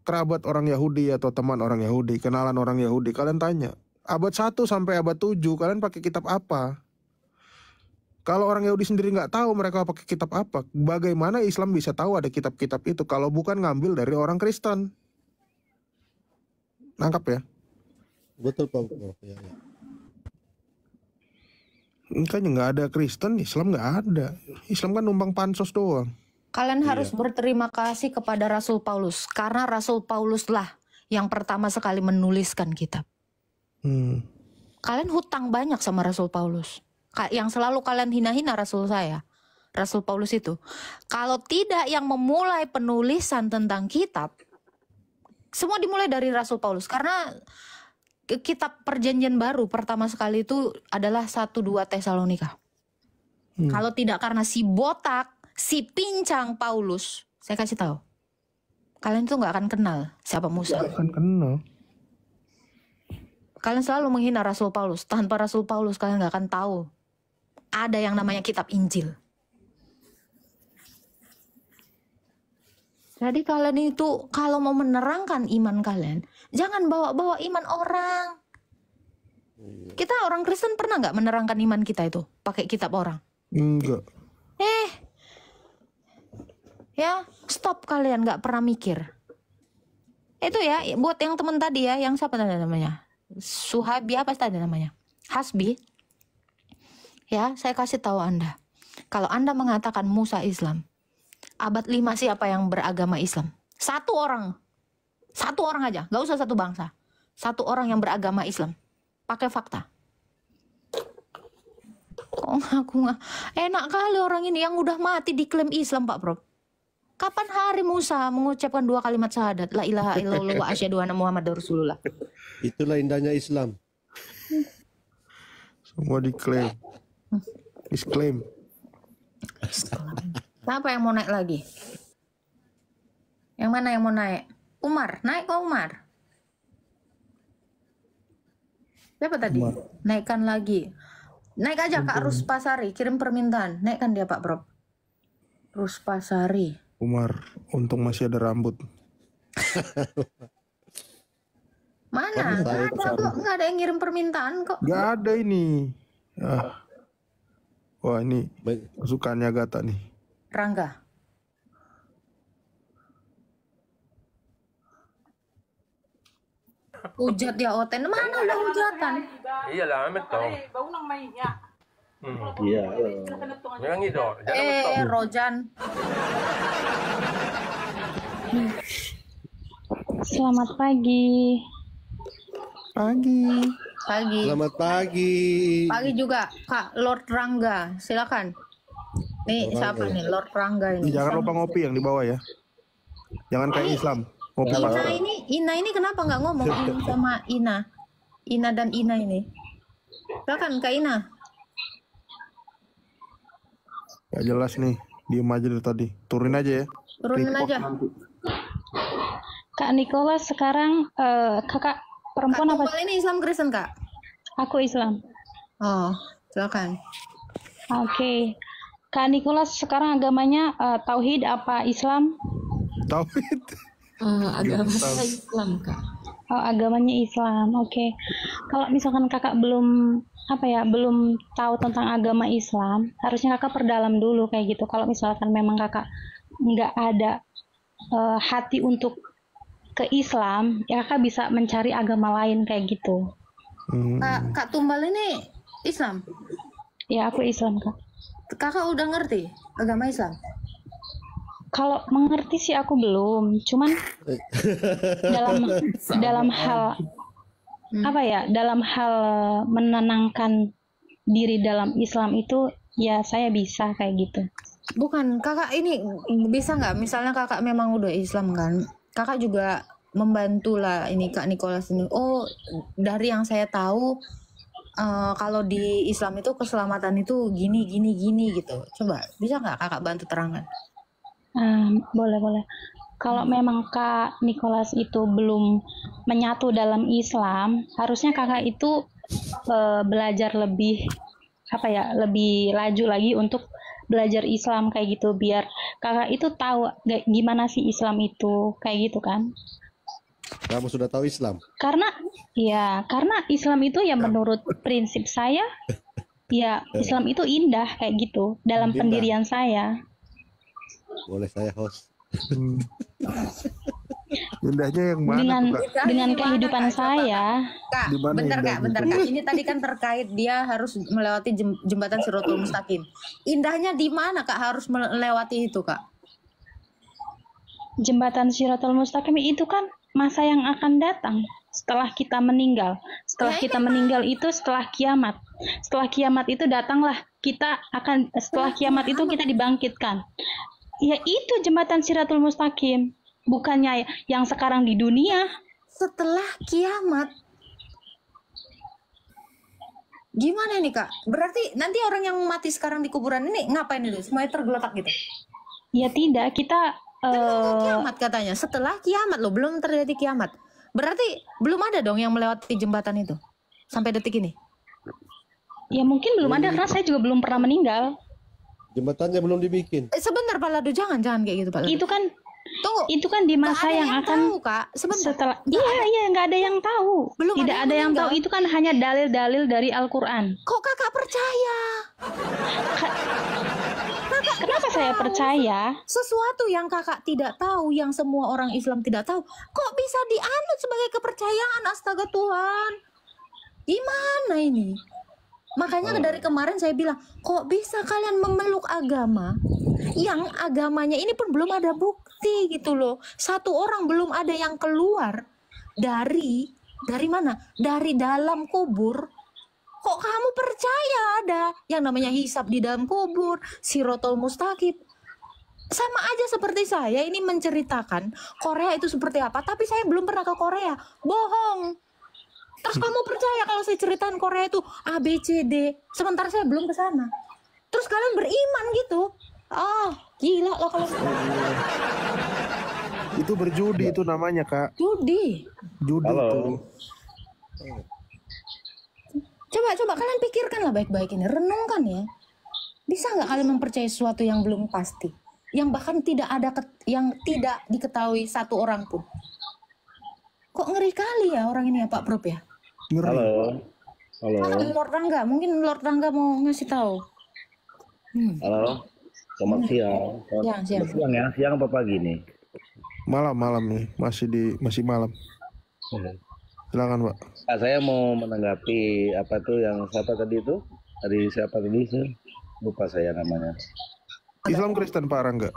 kerabat orang Yahudi atau teman orang Yahudi, kenalan orang Yahudi, kalian tanya. Abad 1 sampai abad 7 kalian pakai kitab apa? Kalau orang Yahudi sendiri nggak tahu mereka pakai kitab apa, bagaimana Islam bisa tahu ada kitab-kitab itu kalau bukan ngambil dari orang Kristen? Nangkap ya? Betul Pak. Ya. Makanya nggak ada Kristen, Islam nggak ada. Islam kan numpang pansos doang. Kalian harus berterima kasih kepada Rasul Paulus. Karena Rasul Paulus lah yang pertama sekali menuliskan kitab. Kalian hutang banyak sama Rasul Paulus. Yang selalu kalian hina-hina Rasul saya. Rasul Paulus itu. Kalau tidak yang memulai penulisan tentang kitab, semua dimulai dari Rasul Paulus. Karena kitab perjanjian baru pertama sekali itu adalah 1-2 Tesalonika. Kalau tidak karena si botak, si pincang Paulus, saya kasih tahu, kalian tuh nggak akan kenal siapa Musa. Nggak akan kenal. Kalian selalu menghina Rasul Paulus. Tanpa Rasul Paulus kalian nggak akan tahu ada yang namanya kitab Injil. Jadi kalian itu kalau mau menerangkan iman kalian, jangan bawa-bawa iman orang. Kita orang Kristen pernah nggak menerangkan iman kita itu pakai kitab orang? Enggak. Ya, stop kalian nggak pernah mikir. Itu ya, buat yang temen tadi ya, yang siapa tadi namanya? Suhabi apa tadi namanya? Hasbi. Ya, saya kasih tahu Anda. Kalau Anda mengatakan Musa Islam, abad 5 siapa yang beragama Islam? Satu orang aja, nggak usah satu bangsa. Satu orang yang beragama Islam, pakai fakta. Kok ngaku nggak? Enak kali orang ini yang udah mati diklaim Islam, Pak Prof. Kapan hari Musa mengucapkan 2 kalimat syahadat, la ilaha illallah wa asyhadu anna Muhammadar Rasulullah? Itulah indahnya Islam. Semua diklaim. Disclaim. Siapa yang mau naik lagi? Yang mana yang mau naik? Umar, naik kok Umar. Siapa tadi? Umar. Naikkan lagi. Naik aja Kak Ruspasari, kirim permintaan. Naikkan dia Pak Bro. Ruspasari. Umar, untung masih ada rambut. Mana? Nggak ada kok, nggak ada yang ngirim permintaan kok. Gak ada ini. Wah ini kesukaannya Agatha nih. Rangga. Hujat ya Oten, mana ada hujatan? Iya lah, betul. Iya. Yang itu. Rojan. Selamat pagi. Pagi. Selamat pagi. Pagi juga Kak Lord Rangga, silakan. Nih siapa nih Lord Rangga ini? Jangan lupa ngopi yang di bawah ya. Jangan kayak Islam. Ngopi Ina ini kenapa nggak ngomong sama Ina dan Ina ini? Silakan Kak Ina. Gak jelas nih, diem aja dari tadi. Turunin aja ya. Turunin aja. Kak Nicholas sekarang kakak perempuan Kak apa? Tumbal ini Islam Kristen Kak? Aku Islam. Oh, silakan. Oke. Kak Nicholas sekarang agamanya tauhid apa Islam? Tauhid. Agama saya Islam Kak. Oh, agamanya Islam. Oke. Kalau misalkan kakak belum tahu tentang agama Islam, harusnya kakak perdalam dulu kayak gitu. Kalau misalkan memang kakak nggak ada hati untuk ke Islam, ya kakak bisa mencari agama lain kayak gitu. Kak Tumbal ini Islam? Ya aku Islam Kak. Kakak udah ngerti agama Islam? Kalau mengerti sih aku belum, cuman dalam hal dalam hal menenangkan diri dalam Islam itu ya saya bisa kayak gitu. Bukan, kakak ini bisa nggak? Misalnya kakak memang udah Islam kan, kakak juga membantu lah ini Kak Nicholas ini. Oh, dari yang saya tahu kalau di Islam itu keselamatan itu gini gitu. Coba bisa nggak kakak bantu terangkan? Boleh. Kalau memang Kak Nicholas itu belum menyatu dalam Islam, harusnya kakak itu belajar lebih laju lagi untuk belajar Islam kayak gitu, biar kakak itu tahu gimana sih Islam itu kayak gitu kan. Kamu sudah tahu Islam? Karena Islam itu ya menurut prinsip saya ya Islam itu indah kayak gitu dalam pendirian saya. Boleh saya host? Indahnya yang mana? Dengan kehidupan saya. Kak, bentar Kak. Ini tadi kan terkait dia harus melewati jembatan Shirathul Mustaqim. Indahnya di mana Kak harus melewati itu Kak? Jembatan Shirathul Mustaqim itu kan masa yang akan datang setelah kita meninggal. Setelah kita meninggal itu setelah kiamat. Setelah kiamat itu datanglah setelah kiamat itu kita dibangkitkan. Ya itu jembatan Shirathul Mustaqim, bukannya yang sekarang di dunia. Setelah kiamat. Gimana nih Kak? Berarti nanti orang yang mati sekarang di kuburan ini ngapain dulu? Semuanya tergeletak gitu? Ya tidak, kita kiamat katanya. Setelah kiamat loh, belum terjadi kiamat. Berarti belum ada dong yang melewati jembatan itu sampai detik ini. Ya mungkin belum ada karena saya juga belum pernah meninggal. Jembatannya belum dibikin. Sebentar Pak Ladu, jangan kayak gitu Pak Ladu. Itu kan di masa yang akan tahu, Kak. Setelah nggak ada yang tahu. Tidak ada yang tahu, itu kan hanya dalil-dalil dari Al-Qur'an. Kok kakak percaya? Kenapa saya percaya? Sesuatu yang kakak tidak tahu, yang semua orang Islam tidak tahu, kok bisa dianut sebagai kepercayaan? Astaga Tuhan, gimana ini? Makanya dari kemarin saya bilang, kok bisa kalian memeluk agama yang agamanya ini pun belum ada bukti gitu loh. Satu orang belum ada yang keluar dari mana? Dari dalam kubur. Kok kamu percaya ada yang namanya hisab di dalam kubur, sirotol mustaqim? Sama aja seperti saya ini menceritakan Korea itu seperti apa, tapi saya belum pernah ke Korea. Bohong. Terus kamu percaya kalau saya ceritain Korea itu A, B, C, D, sementara saya belum ke sana. Terus kalian beriman gitu. Gila loh kalau Itu berjudi itu namanya, Kak. judi. Judi itu. Coba kalian pikirkan lah baik-baik ini, renungkan ya. Bisa nggak kalian mempercayai sesuatu yang belum pasti, yang bahkan tidak ada yang tidak diketahui satu orang pun? Kok ngeri kali ya orang ini ya Pak Prof ya? Ngeri. Halo. Lord Rangga, mungkin Lord Rangga mau ngasih tahu. Halo. Selamat siang. Siang. Ya, siang apa pagi nih? Malam nih, masih malam. Silakan, Pak. Saya mau menanggapi apa tuh yang siapa tadi itu? Siapa tadi sih? Lupa saya namanya. Islam Kristen Pak Rangga.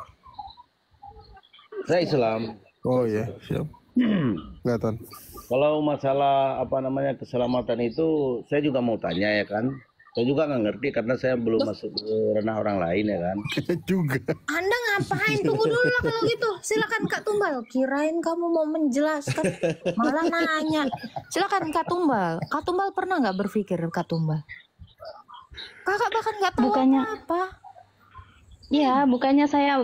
Saya Islam. Oh iya, siap. Kelihatan. Kalau masalah apa namanya keselamatan itu saya juga mau tanya ya kan. Saya juga nggak ngerti karena saya belum masuk ke ranah orang lain ya kan. Juga. Anda ngapain? Tunggu dulu lah kalau gitu. Silakan Kak Tumbal. Kirain kamu mau menjelaskan, malah nanya. Silakan Kak Tumbal. Kak Tumbal pernah nggak berpikir Kak Tumbal? Kakak bahkan nggak tahu apa. Ya, bukannya saya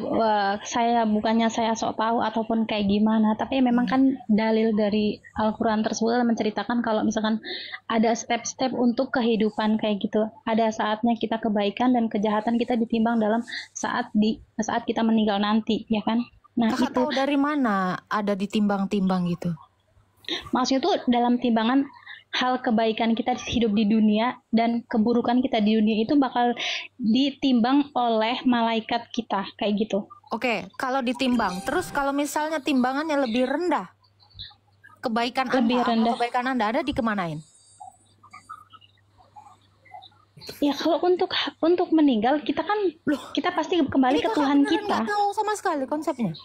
sok tahu ataupun kayak gimana, tapi memang kan dalil dari Al-Qur'an tersebut menceritakan kalau misalkan ada step-step untuk kehidupan kayak gitu. Ada saatnya kita kebaikan dan kejahatan kita ditimbang dalam saat kita meninggal nanti, ya kan? Nah, Kakak tahu dari mana ada ditimbang-timbang gitu? Maksudnya tuh dalam timbangan hal kebaikan kita hidup di dunia dan keburukan kita di dunia itu bakal ditimbang oleh malaikat kita kayak gitu. Oke, kalau ditimbang, terus kalau misalnya timbangannya lebih rendah, kebaikan Anda ada dikemanain? Ya kalau untuk meninggal kita kan kita pasti kembali ke Tuhan kita. Nggak tahu sama sekali konsepnya.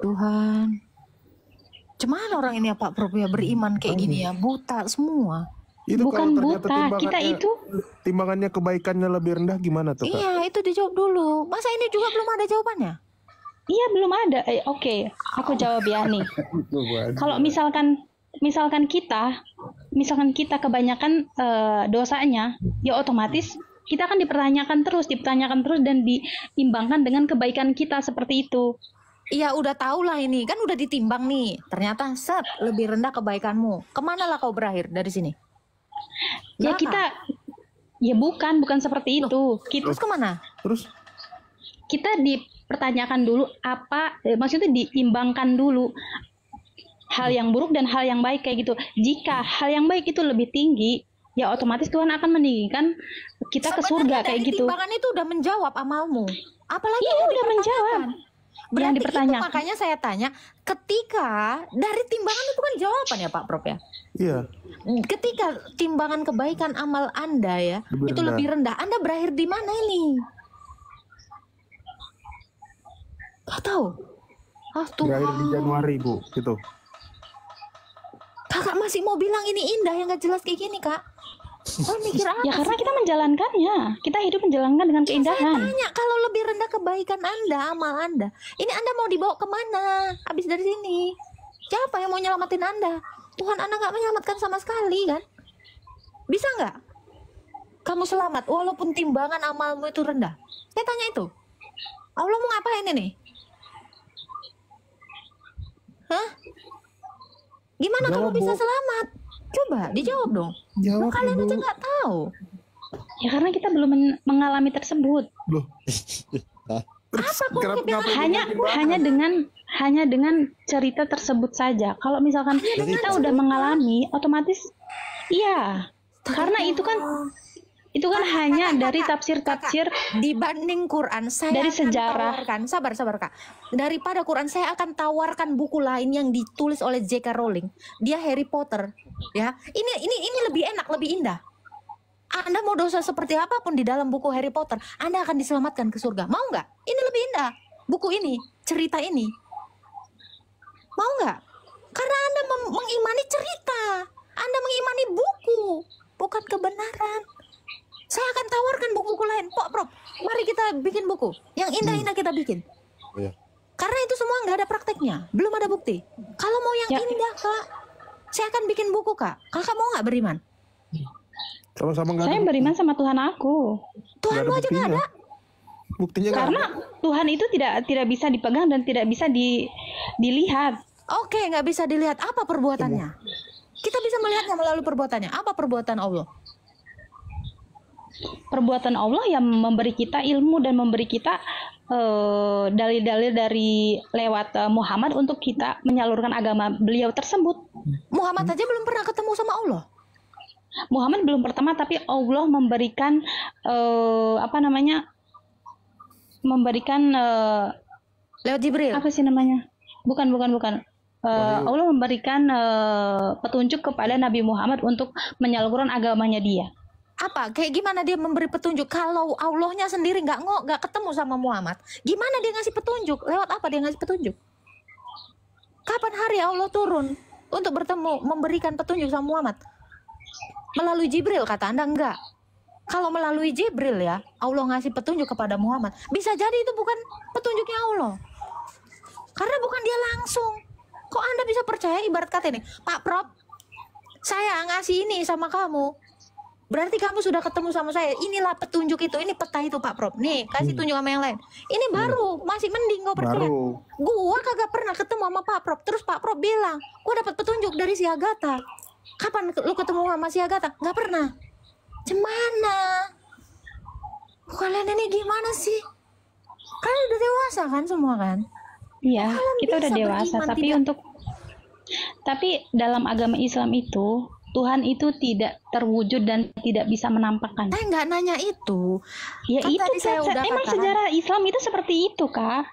Tuhan. Cuman orang ini ya Pak Prof ya beriman kayak gini ya, buta semua. Itu bukan kalau buta, kita itu timbangannya kebaikannya lebih rendah gimana tuh Kak? Iya, itu dijawab dulu. Masa ini juga belum ada jawabannya? Iya, belum ada. Oke, aku jawab ya nih. Kalau misalkan kita kebanyakan dosanya, ya otomatis kita akan dipertanyakan terus dan diimbangkan dengan kebaikan kita seperti itu. Iya udah tahu lah ini, kan udah ditimbang nih. Ternyata lebih rendah kebaikanmu. Kemana lah kau berakhir dari sini? Ya bukan seperti itu. Terus kemana? Terus? Kita dipertanyakan dulu maksudnya diimbangkan dulu hal yang buruk dan hal yang baik kayak gitu. Jika hal yang baik itu lebih tinggi, ya otomatis Tuhan akan meninggikan kita ke surga kayak gitu. Timbangan itu udah menjawab amalmu. Apalagi udah menjawab. Berarti itu makanya saya tanya, ketika dari timbangan itu kan jawaban ya Pak Prof ya? Iya. Ketika timbangan kebaikan amal Anda ya, itu lebih rendah, Anda berakhir di mana ini? Gak tahu. Tuhan. Berakhir di Januari Bu, gitu. Kakak masih mau bilang ini indah yang gak jelas kayak gini Kak? Mikir apa? Ya karena kita menjalankannya, kita hidup menjalankan dengan keindahan. Saya tanya, kalau lebih rendah kebaikan Anda, amal Anda, ini Anda mau dibawa kemana? Habis dari sini, siapa yang mau nyelamatin Anda? Tuhan Anda nggak menyelamatkan sama sekali kan? Bisa nggak kamu selamat walaupun timbangan amalmu itu rendah? Saya tanya itu. Allah mau ngapain ini? Hah? Gimana kamu bisa selamat? Coba dijawab dong. Kalian aja nggak tahu. Ya karena kita belum mengalami tersebut. Loh. Hanya dengan cerita tersebut saja. Kalau misalkan kita udah mengalami, otomatis iya. Karena itu kan Itu kan hanya dari Kakak, tafsir-tafsir dibanding Quran, saya dari akan sejarah. tawarkan, sabar Kak. Daripada Quran, saya akan tawarkan buku lain yang ditulis oleh J.K. Rowling. Dia Harry Potter, ya. Ini lebih enak, lebih indah. Anda mau dosa seperti apapun di dalam buku Harry Potter, Anda akan diselamatkan ke surga. Mau nggak? Ini lebih indah. Buku ini, cerita ini. Mau nggak? Karena Anda mengimani cerita. Anda mengimani buku, bukan kebenaran. Saya akan tawarkan buku-buku lain. Prof, mari kita bikin buku. Yang indah-indah kita bikin. Iya. Karena itu semua nggak ada prakteknya. Belum ada bukti. Kalau mau yang indah, Kak, saya akan bikin buku, Kak. Kakak mau nggak beriman? Sama-sama nggak Saya ada. beriman sama Tuhan aku. Tuhanmu aja nggak ada. Buktinya nggak Karena ada. Tuhan itu tidak bisa dipegang dan tidak bisa dilihat. Oke, nggak bisa dilihat. Apa perbuatannya? Kita bisa melihatnya melalui perbuatannya. Apa perbuatan Allah? Perbuatan Allah yang memberi kita ilmu dan memberi kita dalil-dalil dari lewat Muhammad untuk kita menyalurkan agama beliau tersebut. Muhammad aja belum pernah ketemu sama Allah. Muhammad belum pertama, tapi Allah memberikan memberikan lewat Jibril. Apa sih namanya? Bukan. Allah memberikan petunjuk kepada Nabi Muhammad untuk menyalurkan agamanya dia. Apa? Kayak gimana dia memberi petunjuk? Kalau Allahnya sendiri nggak ketemu sama Muhammad, gimana dia ngasih petunjuk? Lewat apa dia ngasih petunjuk? Kapan hari Allah turun untuk bertemu, memberikan petunjuk sama Muhammad? Melalui Jibril, kata Anda enggak. Kalau melalui Jibril ya, Allah ngasih petunjuk kepada Muhammad. Bisa jadi itu bukan petunjuknya Allah. Karena bukan dia langsung. Kok Anda bisa percaya ibarat kata ini? Pak Prof, saya ngasih ini sama kamu. Berarti kamu sudah ketemu sama saya. Inilah petunjuk itu. Ini peta itu Pak Prof. Nih, kasih tunjuk sama yang lain. Ini baru, masih mending kau percaya. Baru. Gua kagak pernah ketemu sama Pak Prof. Terus Pak Prof bilang, gua dapat petunjuk dari si Agatha. Kapan lu ketemu sama si Agatha? Nggak pernah. Cemana? Kalian ini gimana sih? Kalian udah dewasa kan semua kan? Iya, Kalian kita udah bisa dewasa, beriman, tapi dalam agama Islam itu Tuhan itu tidak terwujud dan tidak bisa menampakkan. Saya nggak nanya itu. Ya Kan itu tadi saya udah emang katakan. sejarah Islam itu seperti itu, Kak.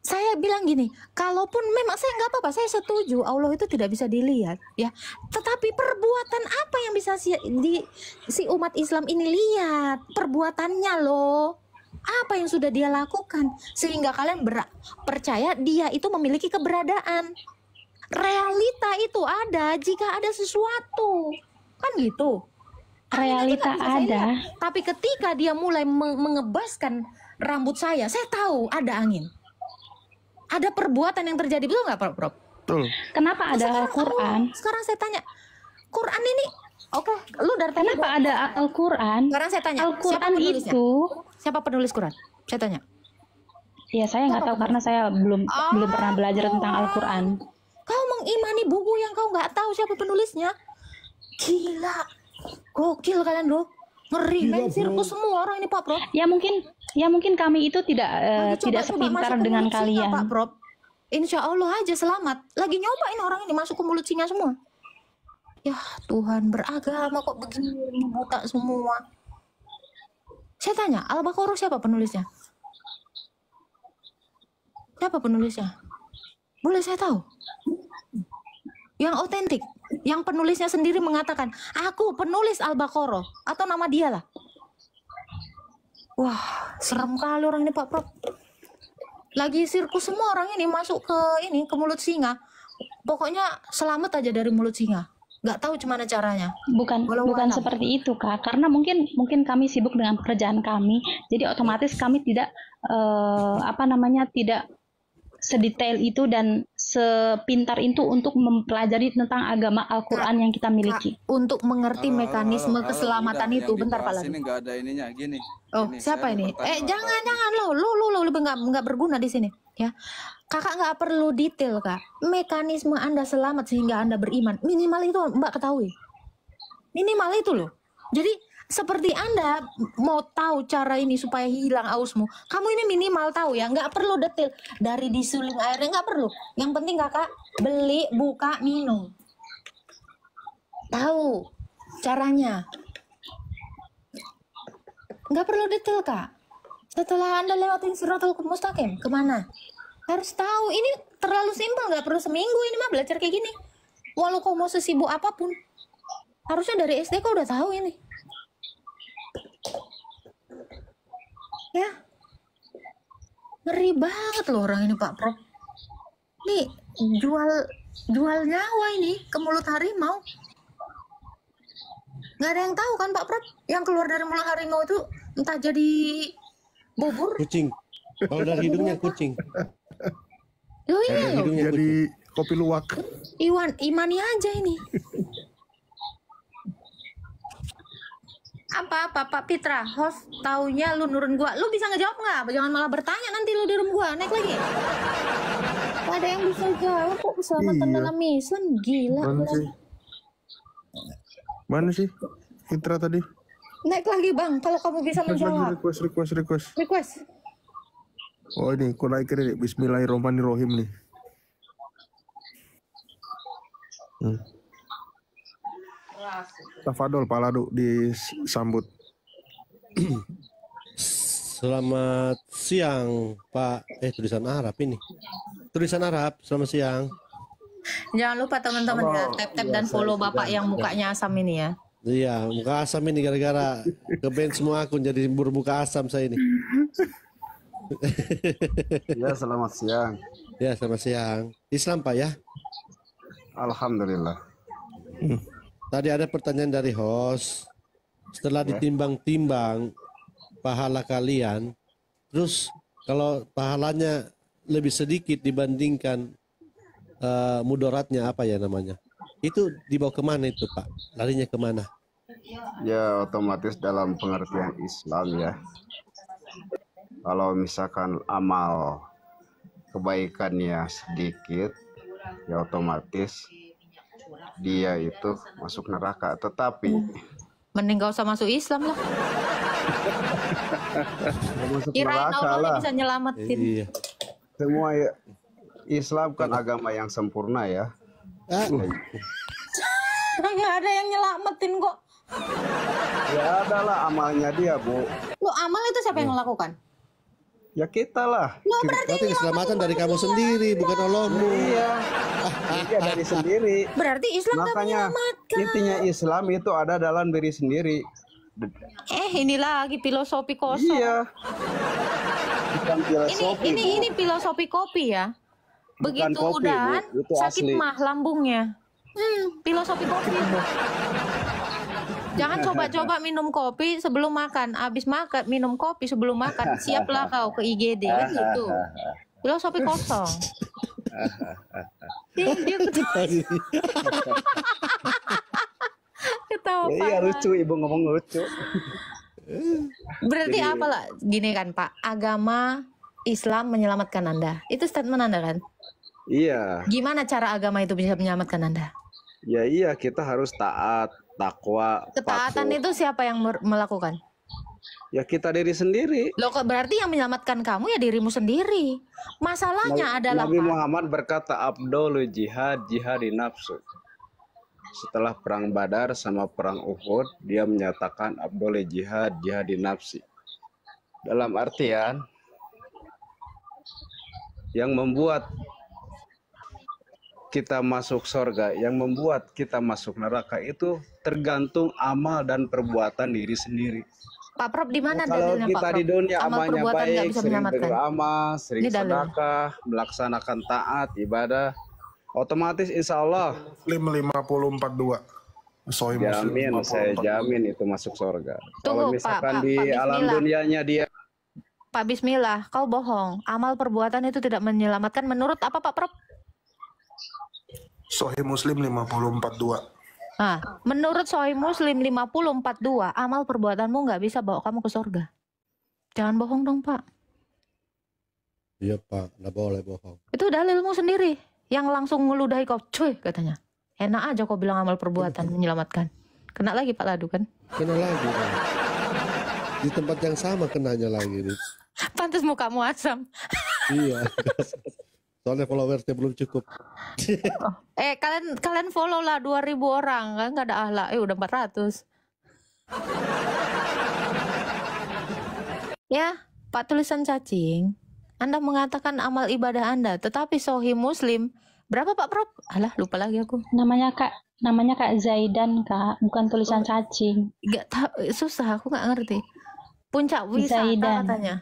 Saya bilang gini, kalaupun memang saya nggak apa-apa, saya setuju Allah itu tidak bisa dilihat, ya. Tetapi perbuatan apa yang bisa si umat Islam ini lihat? Perbuatannya loh. Apa yang sudah dia lakukan sehingga kalian percaya dia itu memiliki keberadaan. Realita itu ada jika ada sesuatu, kan gitu. Angin itu Realita nggak bisa saya ada. lihat. Tapi ketika dia mulai mengebaskan rambut saya tahu ada angin. Ada perbuatan yang terjadi, betul nggak, Prof? Betul. Kenapa ada Al-Quran? Sekarang saya tanya, Quran ini, oke, lu dari tadi Kenapa ada Al-Quran? Sekarang saya tanya, siapa Al-Quran penulisnya? itu, Siapa penulis Quran? Saya tanya. ya saya nggak tahu karena saya belum pernah belajar tentang Al-Quran. Kau mengimani buku yang kau nggak tahu siapa penulisnya? Gila, gokil kalian loh. Ngeri, main sirkus semua orang ini Pak Prof. Ya mungkin kami itu tidak tidak sepintar masuk ke dengan mulut singa, kalian. Pak Prof. Insya Allah aja selamat. Lagi nyobain orang ini masuk ke mulut singa semua. Ya Tuhan, beragama kok begini, buta semua. Saya tanya, Al-Baqarah siapa penulisnya? Siapa penulisnya? Boleh saya tahu? Yang otentik, yang penulisnya sendiri mengatakan, aku penulis Al-Baqarah, atau nama dia lah. Wah, serem kali orang ini Pak Prof. Lagi sirkus semua orang ini masuk ke mulut singa. Pokoknya selamat aja dari mulut singa. Nggak tahu gimana caranya. Bukan Walau-walau. seperti itu, Kak. Karena mungkin kami sibuk dengan pekerjaan kami, jadi otomatis kami tidak tidak sedetail itu dan sepintar itu untuk mempelajari tentang agama Al-Quran yang kita miliki. Untuk mengerti mekanisme keselamatan udah, itu, yang bentar Pak dibahas Ladi. ini nggak ada ininya gini. Oh, Gini, siapa saya ini? mau bertanya Jangan lo lebih nggak berguna di sini, ya. Kakak nggak perlu detail, Kak. Mekanisme Anda selamat sehingga Anda beriman, minimal itu Mbak ketahui. Minimal itu loh. Jadi seperti Anda mau tahu cara ini supaya hilang ausmu, kamu ini minimal tahu ya, nggak perlu detail dari disuling airnya, nggak perlu. Yang penting Kakak beli, buka, minum. Tahu caranya. Nggak perlu detail, Kak. Setelah Anda lewatin Siratal Mustaqim, kemana? Harus tahu. Ini terlalu simpel, nggak perlu seminggu ini mah belajar kayak gini. Walau kau mau sesibuk apapun, harusnya dari SD kau udah tahu ini. Ya, ngeri banget loh orang ini Pak Prof. Nih jual nyawa ini ke mulut harimau. Nggak ada yang tahu kan Pak Prof, yang keluar dari mulut harimau itu entah jadi bubur, Kucing. Kalau dari hidungnya kucing. oh iya Dari loh. hidungnya kucing. Jadi kopi luwak. Imani aja ini. Apa Pak Pitra, host taunya lu nurun gua. Lu bisa ngejawab nggak? Jangan malah bertanya nanti lu di room gua. Naik lagi. Nggak ada yang bisa jawab kok keselamatan Iya. dalam Islam. Gila. Mana sih? Mana sih Fitra tadi? Naik lagi Bang, kalau kamu bisa Request lagi, menjawab. request. Request. Oh ini, aku naikin nih. Bismillahirrahmanirrahim nih. Tafadol Pak Ladu disambut. Selamat siang, Pak. Tulisan Arab ini. Tulisan Arab, selamat siang. Jangan lupa teman-teman ya, tap-tap dan follow Bapak yang mukanya asam ini ya. Iya, muka asam ini gara-gara ke-ban semua akun jadi bermuka asam saya ini. Ya, selamat siang. Ya, selamat siang. Islam, Pak ya? Alhamdulillah. Tadi ada pertanyaan dari host. Setelah ditimbang-timbang pahala kalian, terus kalau pahalanya lebih sedikit dibandingkan mudaratnya apa ya namanya? Itu dibawa kemana itu Pak? Larinya kemana? Ya, otomatis dalam pengertian Islam ya. Kalau misalkan amal kebaikannya sedikit, ya otomatis dia itu masuk neraka. Tetapi Mending gak usah masuk Islam lah. masuk Kirain neraka Allah lah. bisa nyelamatin. Iya. Semua ya, Islam kan agama yang sempurna ya. Nggak ada yang nyelamatin kok. Ya adalah amalnya dia, Bu. Lu amal itu siapa yang melakukan? Ya kita lah. Lo berarti Berarti keselamatan dari kamu sendiri, bukan Allahmu. Iya. Iya dari sendiri. Berarti Islam gak Makanya menyelamatkan. intinya Islam itu ada dalam diri sendiri. Ini lagi filosofi kosong. Iya. Bukan filosofi, Bu. Ini filosofi kopi ya. Bukan Begitu kopi, udahan Bu. Itu sakit asli. mah lambungnya. Filosofi kopi. Jangan coba-coba minum kopi sebelum makan. Abis makan minum kopi sebelum makan. Siaplah kau ke IGD kan gitu. Filosofi kosong. Dia ketawa. Iya lucu, Ibu ngomong lucu. Berarti Jadi- apa lah? Gini kan Pak, agama Islam menyelamatkan Anda. Itu statement Anda kan? Iya. Gimana cara agama itu bisa menyelamatkan Anda? Ya iya, kita harus taat, takwa, Ketaatan patuh. itu siapa yang melakukan? Ya kita diri sendiri. Loh kok berarti yang menyelamatkan kamu ya dirimu sendiri. Masalahnya adalah Nabi Pak, Muhammad berkata Abdul jihad di nafsu. Setelah perang Badar sama perang Uhud, dia menyatakan Abdul jihad di nafsi. Dalam artian yang membuat kita masuk surga, yang membuat kita masuk neraka itu tergantung amal dan perbuatan diri sendiri. Pak Prof di mana Kalau dalilnya Pak kita Prof? di dunia Amal amalnya perbuatan nggak baik, bisa sering menyelamatkan. beramal, sering Ini dalil. sedekah, melaksanakan taat, ibadah, otomatis insya Allah Muslim 5042. Sahih Muslim jamin, saya 5042. jamin itu masuk surga. Kalau Tunggu, misalkan Pak, di Pak, alam bismillah. dunianya dia Pak Bismillah, kau bohong. Amal perbuatan itu tidak menyelamatkan menurut apa Pak Prof? Sahih Muslim 5042. Nah, menurut Sahih Muslim 5042, amal perbuatanmu nggak bisa bawa kamu ke surga. Jangan bohong dong Pak. Iya Pak, nggak boleh bohong. Itu dalilmu sendiri yang langsung ngeludahi kau, cuy katanya. Enak aja kau bilang amal perbuatan menyelamatkan. Kena lagi Pak Ladu kan? Kena lagi Pak. Di tempat yang sama kenanya lagi nih. Pantas mukamu asam. Iya. Soalnya followersnya belum cukup. Kalian follow lah 2.000 orang kan nggak ada ahlak. Udah 400. Ya, Pak tulisan cacing. Anda mengatakan amal ibadah Anda, tetapi Sahih Muslim berapa Pak Prof? Alah, lupa lagi aku. Namanya Kak Zaidan, Kak, bukan tulisan cacing. Gak tahu, susah, aku nggak ngerti. Puncak wisata Zaidan. katanya.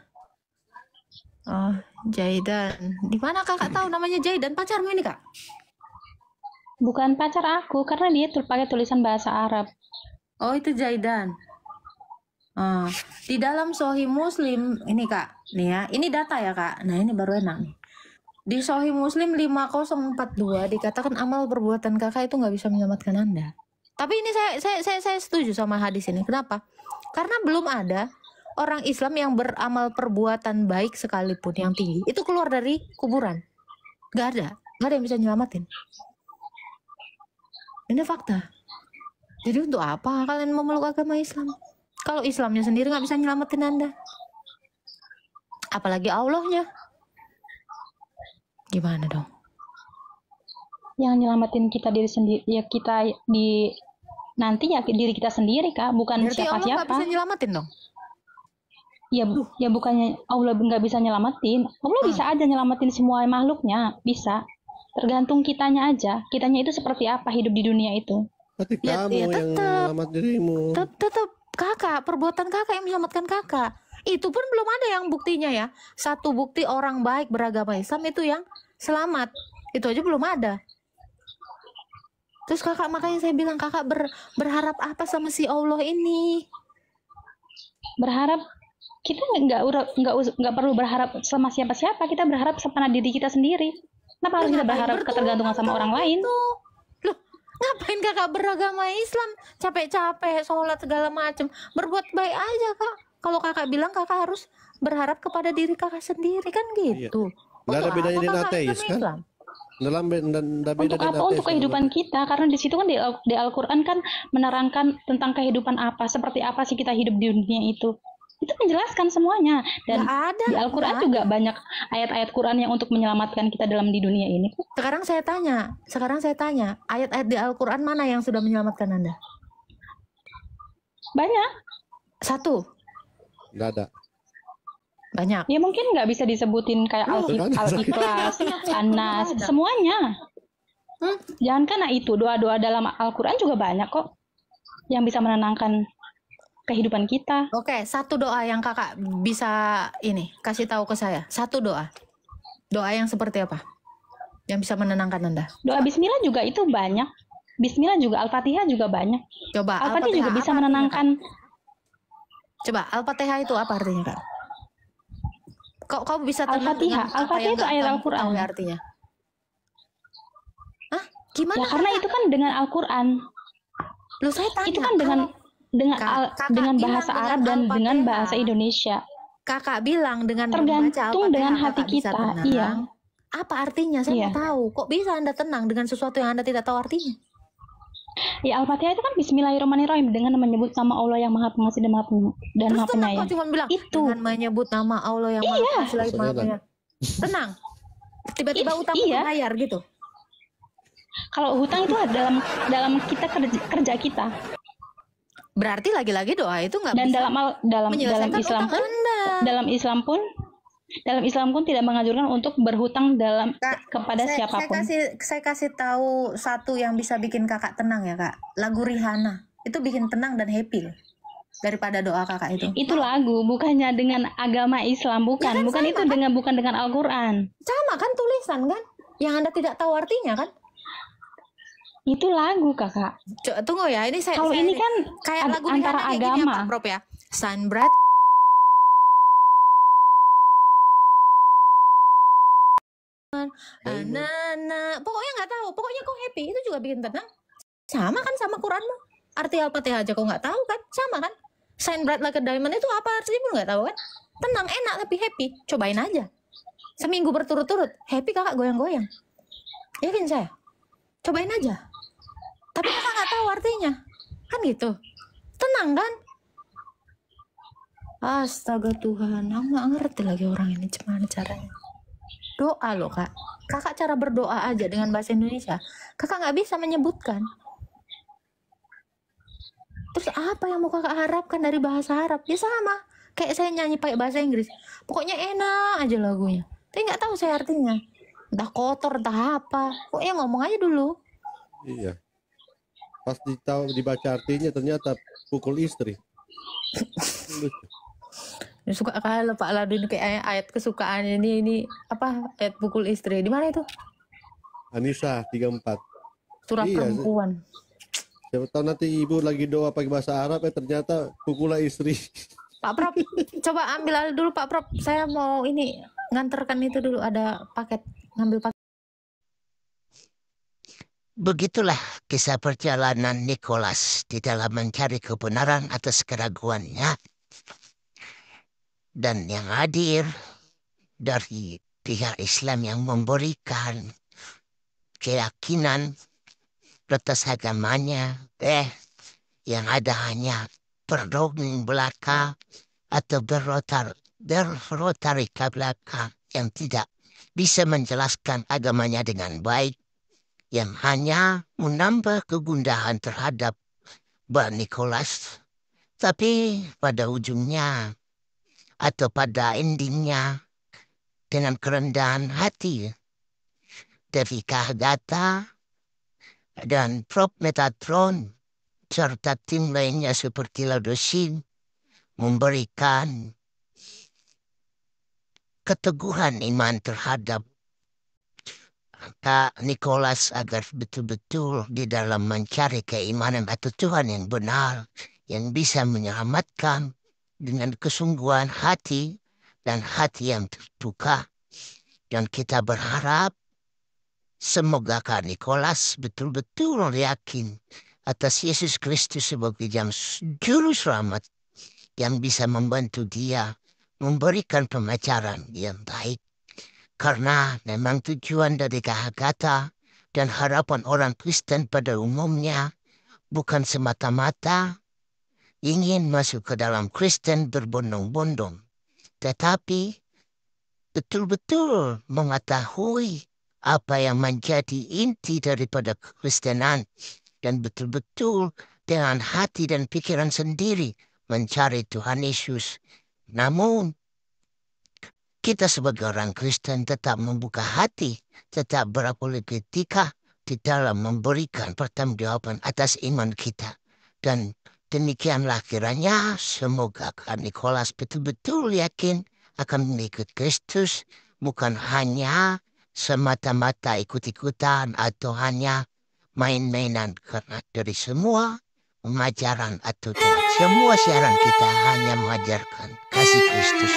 Oh, Jaidan. Di mana Kakak tahu namanya Jaidan? Pacarmu ini, Kak? Bukan pacar aku, karena dia pakai tulisan bahasa Arab. Oh, itu Jaidan. Di dalam Sahih Muslim ini Kak, nih ya, ini data ya Kak. Nah ini baru enak nih. Di Sahih Muslim 5042 dikatakan amal perbuatan kakak itu nggak bisa menyelamatkan Anda. Tapi ini saya setuju sama hadis ini. Kenapa? Karena belum ada orang Islam yang beramal perbuatan baik sekalipun yang tinggi itu keluar dari kuburan. Nggak ada yang bisa nyelamatin. Ini fakta. Jadi untuk apa kalian memeluk agama Islam? Kalau Islamnya sendiri nggak bisa nyelamatin Anda, apalagi Allahnya. Gimana dong? Yang nyelamatin kita diri sendiri, ya kita di nanti ya diri kita sendiri Kak, bukan Berarti Allah nggak siapa-siapa. bisa nyelamatin dong? Ya bukannya Allah nggak bisa nyelamatin. Allah bisa aja nyelamatin semua makhluknya, bisa. Tergantung kitanya aja. Kitanya itu seperti apa hidup di dunia itu. Berarti Ya, kamu ya yang tetap. selamat dirimu. Tetap kakak, perbuatan kakak yang menyelamatkan kakak. Itu pun belum ada yang buktinya ya. Satu bukti orang baik beragama Islam itu yang selamat. Itu aja belum ada. Terus kakak, makanya saya bilang kakak berharap apa sama si Allah ini? Berharap kita nggak perlu berharap sama siapa-siapa. Kita berharap sama diri kita sendiri. Kenapa harus kita berharap ketergantungan sama orang lain? Loh, ngapain kakak beragama Islam? Capek-capek, sholat segala macam. Berbuat baik aja kak. Kalau kakak bilang kakak harus berharap kepada diri kakak sendiri kan gitu. Nggak ada Untuk bedanya apa dengan kakak ateis Islam? kan? Dalam beda Untuk dengan apa? ateis. Untuk kehidupan kita. Karena di situ kan di Al-Quran kan menerangkan tentang kehidupan apa, seperti apa sih kita hidup di dunia itu. Itu menjelaskan semuanya. Dan Nggak ada, di Al-Quran nggak juga banyak ayat-ayat Quran yang untuk menyelamatkan kita dalam di dunia ini. Sekarang saya tanya, ayat-ayat di Al-Quran mana yang sudah menyelamatkan Anda? Banyak. Satu. Nggak ada. Banyak. Ya mungkin nggak bisa disebutin kayak Al-Ikhlas, An-Nas, semuanya. Jangan karena itu, doa-doa dalam Al-Quran juga banyak kok yang bisa menenangkan kehidupan kita. Oke, satu doa yang kakak bisa ini kasih tahu ke saya. Satu doa. Doa yang seperti apa? Yang bisa menenangkan Anda? Doa Bismillah juga itu banyak. Bismillah juga, Al-Fatihah juga banyak. Coba Al-Fatihah juga bisa apa artinya, menenangkan. Coba Al-Fatihah itu apa artinya kak? Kau bisa tenang Al-Fatihah, dengan apa Al-Fatihah yang itu nggak ayat kamu Al-Quran. ketahui artinya? Gimana? Ya karena itu kan dengan Al-Quran. Loh saya tanya. Itu kan dengan dengan bahasa Arab dan dengan bahasa Indonesia. Kakak bilang dengan membaca Tergantung Al-Fatihah dengan hati kakak bisa kita. tenang. Iya. Apa artinya? Saya Iya. mau tahu. Kok bisa Anda tenang dengan sesuatu yang Anda tidak tahu artinya? Ya Al-Fatihah itu kan Bismillahirrahmanirrahim dengan menyebut nama Allah yang Maha Pengasih dan Maha Terus tenang Penyayang. kok cuma bilang Itu. dengan menyebut nama Allah yang Maha Iya. Pengasih lagi Maha Penyayang. Tenang. Tiba-tiba utang Iya. bayar gitu. Kalau hutang itu dalam kita kerja kita. Berarti lagi-lagi doa itu nggak Dan bisa dalam menyelesaikan Islam utang pun Anda. dalam Islam pun tidak menganjurkan untuk berhutang kepada siapapun. Saya kasih tahu satu yang bisa bikin kakak tenang ya kak. Lagu Rihanna itu bikin tenang dan happy loh. Daripada doa kakak itu. Itu lagu, bukannya dengan agama Islam, bukan. Ya kan, bukan sama itu kan? bukan dengan Al-Quran. Sama kan tulisan kan? Yang Anda tidak tahu artinya kan? Itu lagu, Kakak. Tunggu ya, ini Kalau ini kan kayak lagu antara Rihanna kayak gini ya, agama. Pak Prop ya. Sunbright pokoknya nggak tahu, pokoknya kok happy itu juga bikin tenang. Sama kan sama Quranmu. Arti Al-Fatihah aja kok nggak tahu kan? Sama kan? Shine bright like a diamond itu apa artinya pun nggak tahu kan? Tenang, enak tapi happy. Cobain aja. Seminggu berturut-turut happy kakak goyang-goyang. Yakin saya? Cobain aja. Tapi kakak nggak tahu artinya, kan gitu. Tenang kan? Astaga Tuhan, aku nggak ngerti lagi orang ini gimana caranya. Doa loh kak. Kakak cara berdoa aja dengan bahasa Indonesia. Kakak nggak bisa menyebutkan. Terus apa yang mau kakak harapkan dari bahasa Arab? Ya sama. Kayak saya nyanyi pakai bahasa Inggris. Pokoknya enak aja lagunya. Tapi nggak tahu saya artinya. Entah kotor, entah apa. Pokoknya ngomong aja dulu. Iya. Pas dibaca artinya ternyata pukul istri. Lucu. Suka kalau Pak Ladun kayak ayat kesukaannya ini apa ayat pukul istri. Di mana itu? Anissa 34. Surat Iya, perempuan. siapa tahu nanti ibu lagi doa pakai bahasa Arab ternyata pukullah istri. Pak Prop, coba ambil alih dulu Pak Prop. Saya mau ini nganterkan itu dulu, ada paket, ngambil paket. Begitulah kisah perjalanan Nicholas di dalam mencari kebenaran atas keraguannya. Dan yang hadir dari pihak Islam yang memberikan keyakinan atas agamanya, yang ada hanya berdongeng belaka atau berrotarika belaka yang tidak bisa menjelaskan agamanya dengan baik, yang hanya menambah kegundahan terhadap Mbak Nicholas. Tapi pada ujungnya atau pada endingnya, dengan kerendahan hati dari Kahgata dan Prof Metatron serta tim lainnya seperti Ladosin memberikan keteguhan iman terhadap Kak Nicholas agar betul-betul di dalam mencari keimanan atau Tuhan yang benar yang bisa menyelamatkan dengan kesungguhan hati dan hati yang terbuka. Dan kita berharap semoga Kak Nicholas betul-betul yakin atas Yesus Kristus sebagai juru selamat yang bisa membantu dia memberikan pemacaran yang baik. Karena memang tujuan dari Kahagata dan harapan orang Kristen pada umumnya bukan semata-mata ingin masuk ke dalam Kristen berbondong-bondong, tetapi betul-betul mengetahui apa yang menjadi inti daripada kekristenan dan betul-betul dengan hati dan pikiran sendiri mencari Tuhan Yesus. Namun kita sebagai orang Kristen tetap membuka hati, tetap berpolitika di dalam memberikan pertanggungjawaban atas iman kita. Dan demikianlah kiranya semoga Kak Nicholas betul-betul yakin akan mengikut Kristus, bukan hanya semata-mata ikut-ikutan atau hanya main-mainan, karena dari semua pengajaran atau semua siaran kita hanya mengajarkan kasih Kristus.